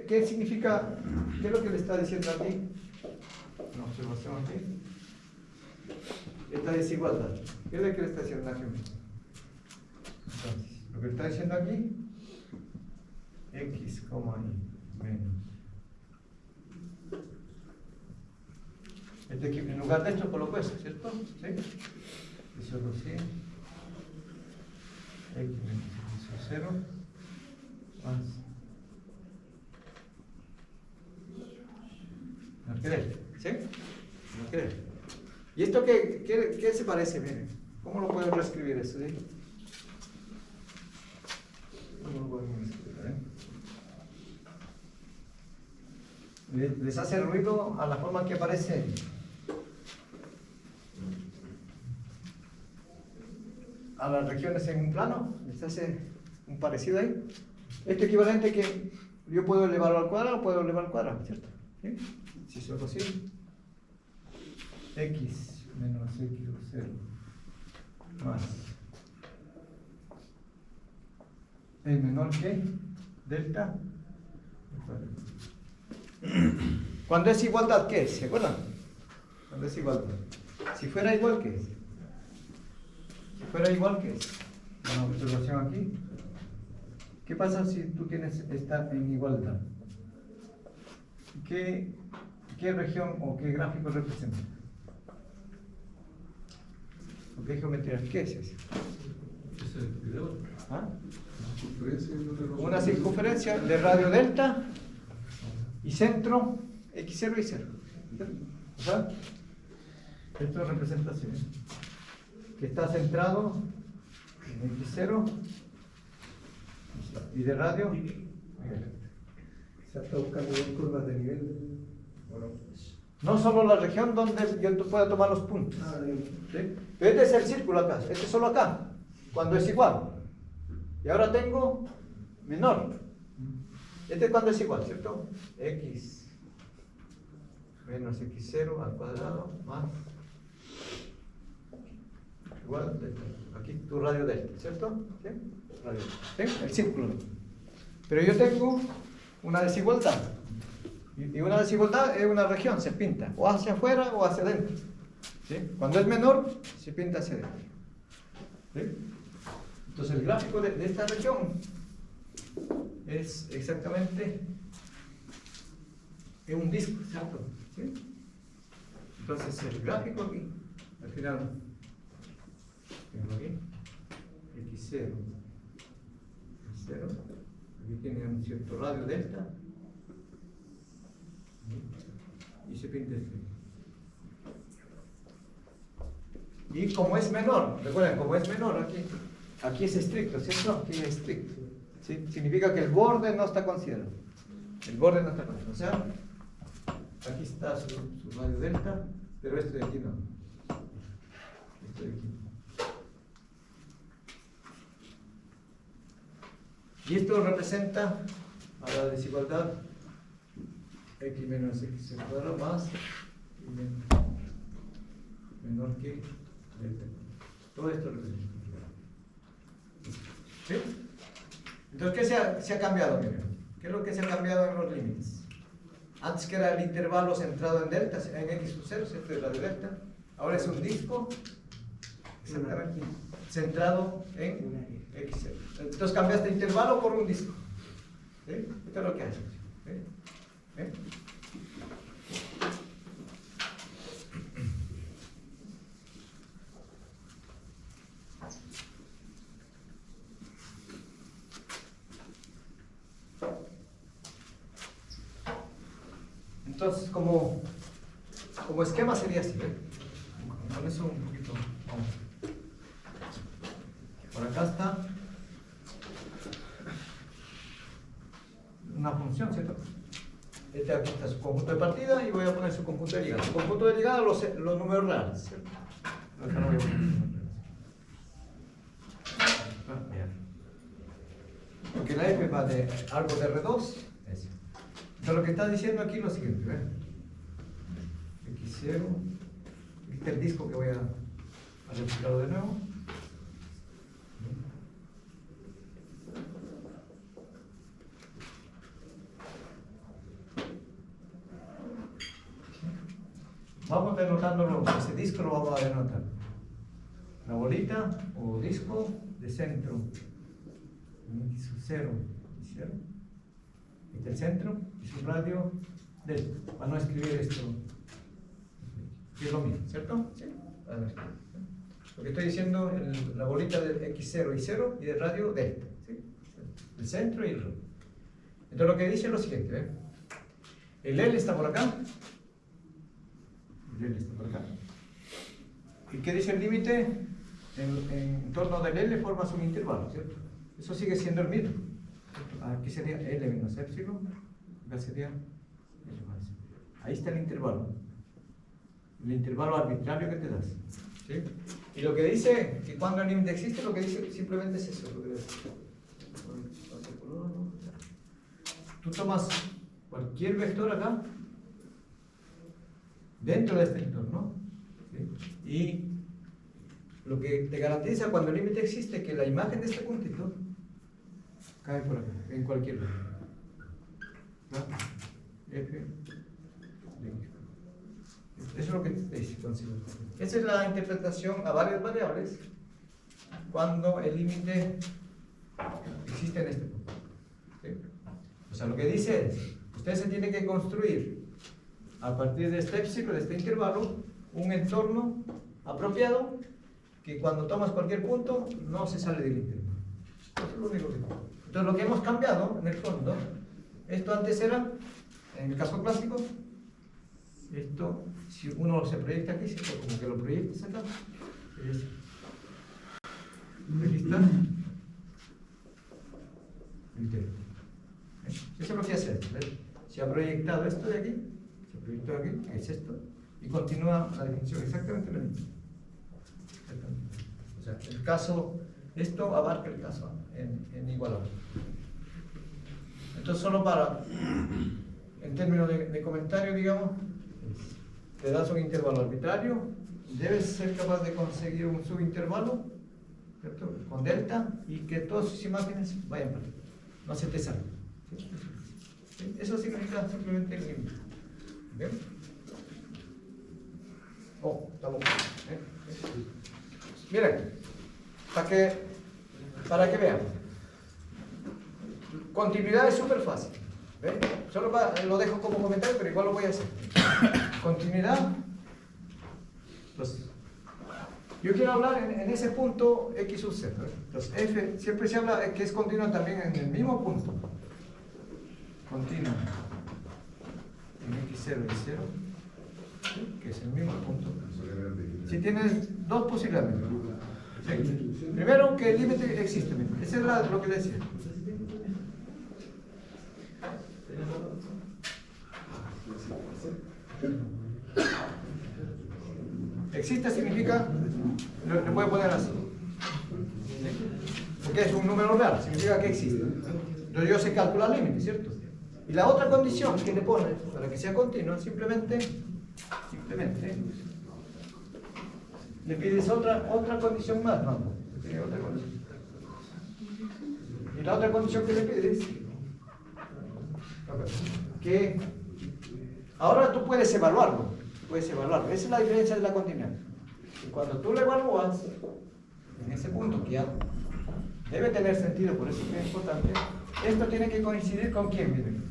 ¿qué significa, qué es lo que le está diciendo aquí? Una observación aquí. Esta desigualdad. ¿Qué es lo que le está diciendo aquí? Entonces, lo que está diciendo aquí, x, y menos. En lugar de esto coloco eso, ¿cierto? ¿Sí? Eso lo sí. X menos x 0 más. No quiere, ¿sí? No quiere. ¿Y esto qué se parece? Miren, ¿cómo lo puedo reescribir eso? ¿Sí? ¿Cómo lo podemos escribir? ¿Les hace ruido a la forma que aparece? A las regiones en un plano, ¿les hace un parecido ahí? Este equivalente que yo puedo elevarlo al cuadrado, puedo elevar al cuadrado, ¿cierto? ¿Sí? Si eso es posible. X menos x sub 0 más es menor que delta. Cuando es igualdad, ¿qué es? ¿Se acuerdan? Cuando es igualdad. Si fuera igual, ¿qué es? Si fuera igual, ¿qué es? Una observación aquí. ¿Qué pasa si tú tienes esta en igualdad? ¿Qué región o qué gráfico representa? ¿O qué geometría? ¿Qué es eso? Ese es el video. ¿Ah? Circunferencia. Una circunferencia de radio delta y centro x0 y 0. O sea, esto es representación que está centrado en x0 y de radio. Se está buscando dos curvas de nivel. Bueno. No solo la región donde yo pueda tomar los puntos. Ah, bien. ¿Sí? Pero este es el círculo acá, este es solo acá, cuando es igual. Y ahora tengo menor. Este es cuando es igual, ¿cierto? X menos x0 al cuadrado más igual delta. Aquí tu radio delta, ¿cierto? ¿Sí? Radio delta. ¿Sí? El círculo. Pero yo tengo una desigualdad. Y una desigualdad es una región, se pinta o hacia afuera o hacia adentro. ¿Sí? Cuando es menor, se pinta hacia adentro. ¿Sí? Entonces el gráfico de esta región es exactamente un disco, ¿cierto? ¿Sí? Entonces el gráfico aquí, al final, tengo aquí, x0, x0, aquí tiene un cierto radio delta, y se pinta este. Y como es menor, recuerden, como es menor, aquí es estricto, ¿cierto? Aquí es estricto. ¿Sí? Significa que el borde no está considerado. El borde no está considerado. O sea, aquí está su radio delta, pero esto de aquí no. Esto de aquí no. Y esto representa a la desigualdad x menos x al cuadrado más y menor que delta. Todo esto representa. ¿Sí? Entonces, ¿qué se ha cambiado? Miren? ¿Qué es lo que se ha cambiado en los límites? Antes que era el intervalo centrado en delta, en x sub 0, ¿cierto? De la de delta. Ahora es un disco exactamente centrado en x0. Entonces cambiaste intervalo por un disco. ¿Sí? Esto es lo que haces. ¿Sí? ¿Eh? Entonces, como esquema sería así, ¿eh? Con eso un poquito, vamos. Por acá está una función, ¿cierto? Este aquí está su conjunto de partida y voy a poner su conjunto de llegada. Su conjunto de llegada, los números reales, ¿cierto? Acá no voy a poner números reales. Bien. Porque la F va de algo de R2, ese. Entonces lo que está diciendo aquí es lo siguiente, ¿ven? X0, este es el disco que voy a replicarlo de nuevo. Vamos denotándolo, ese disco lo vamos a denotar. La bolita o disco de centro, X sub 0 y 0. Este es el centro y su radio delta, para no escribir esto, que es lo mismo, ¿cierto? Sí. A ver. Lo que estoy diciendo, la bolita de X0 y 0 y de radio delta, ¿sí? El centro y el radio. Entonces lo que dice es lo siguiente, ¿eh? El L está por acá. El L está por acá. ¿Y qué dice el límite? En torno del L formas un intervalo, ¿cierto? Eso sigue siendo el mismo. Aquí sería L menos epsilon, acá sería L más. Ahí está el intervalo arbitrario que te das, ¿sí? Y lo que dice que cuando el límite existe, lo que dice simplemente es eso. Tú tomas cualquier vector acá dentro de este entorno, ¿sí? Y lo que te garantiza cuando el límite existe es que la imagen de este puntito cae por acá, en cualquier lugar. F de X. Eso es lo que te dice. Esa es la interpretación a varias variables cuando el límite existe en este punto, ¿sí? O sea, lo que dice es, usted se tiene que construir a partir de este epsilon, de este intervalo, un entorno apropiado que cuando tomas cualquier punto no se sale del intervalo. Eso es lo único que tengo. Entonces lo que hemos cambiado, en el fondo, esto antes era, en el caso clásico, esto, si uno se proyecta aquí, ¿cierto? Como que lo proyectas acá, aquí está el intervalo. Eso es lo que hace esto, ¿ves? Se ha proyectado esto de aquí, se proyectó aquí, que es esto, y continúa la definición exactamente la misma. O sea, el caso, esto abarca el caso en igual a otro. Entonces, solo para, en términos de comentario, digamos, te das un intervalo arbitrario, debes ser capaz de conseguir un subintervalo, ¿cierto? Con delta, y que todas sus imágenes vayan para arriba, no se te salgan. ¿Sí? ¿Sí? Eso significa simplemente el límite. ¿Bien? Oh, estamos. Miren, para que vean. Continuidad es súper fácil. ¿Ven? Solo lo dejo como comentario, pero igual lo voy a hacer. Continuidad. Pues, yo quiero hablar en ese punto X sub 0. Entonces, F siempre se habla que es continua también en el mismo punto. Continua en X0 y 0, ¿sí? Que es el mismo punto. Si tienes dos posibilidades. Sí. Primero, que el límite existe. Eso es lo que le decía. Existe significa, le voy a poner así, porque es un número real, significa que existe. Entonces yo sé calcular el límite, ¿cierto? Y la otra condición que le pone para que sea continua, simplemente le pides otra condición más, ¿no? Tiene otra condición. Y la otra condición que le pides, que ahora tú puedes evaluarlo. Esa es la diferencia de la continuidad. Y cuando tú lo evalúas, en ese punto que ya debe tener sentido, por eso es que es importante, esto tiene que coincidir con quién, miren.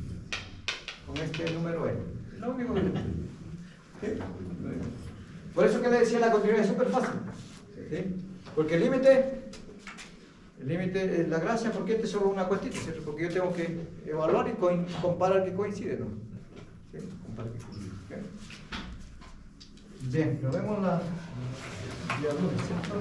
con este número N. Es lo único que le pido. ¿Sí? Por eso que le decía la continuidad es súper fácil. ¿Sí? Porque el límite es la gracia, porque este es solo una cuestita, ¿cierto? Porque yo tengo que evaluar y comparar que coincide, ¿no? ¿Sí? Comparar que coincide. ¿Ok? Bien, nos vemos la día lunes, ¿cierto?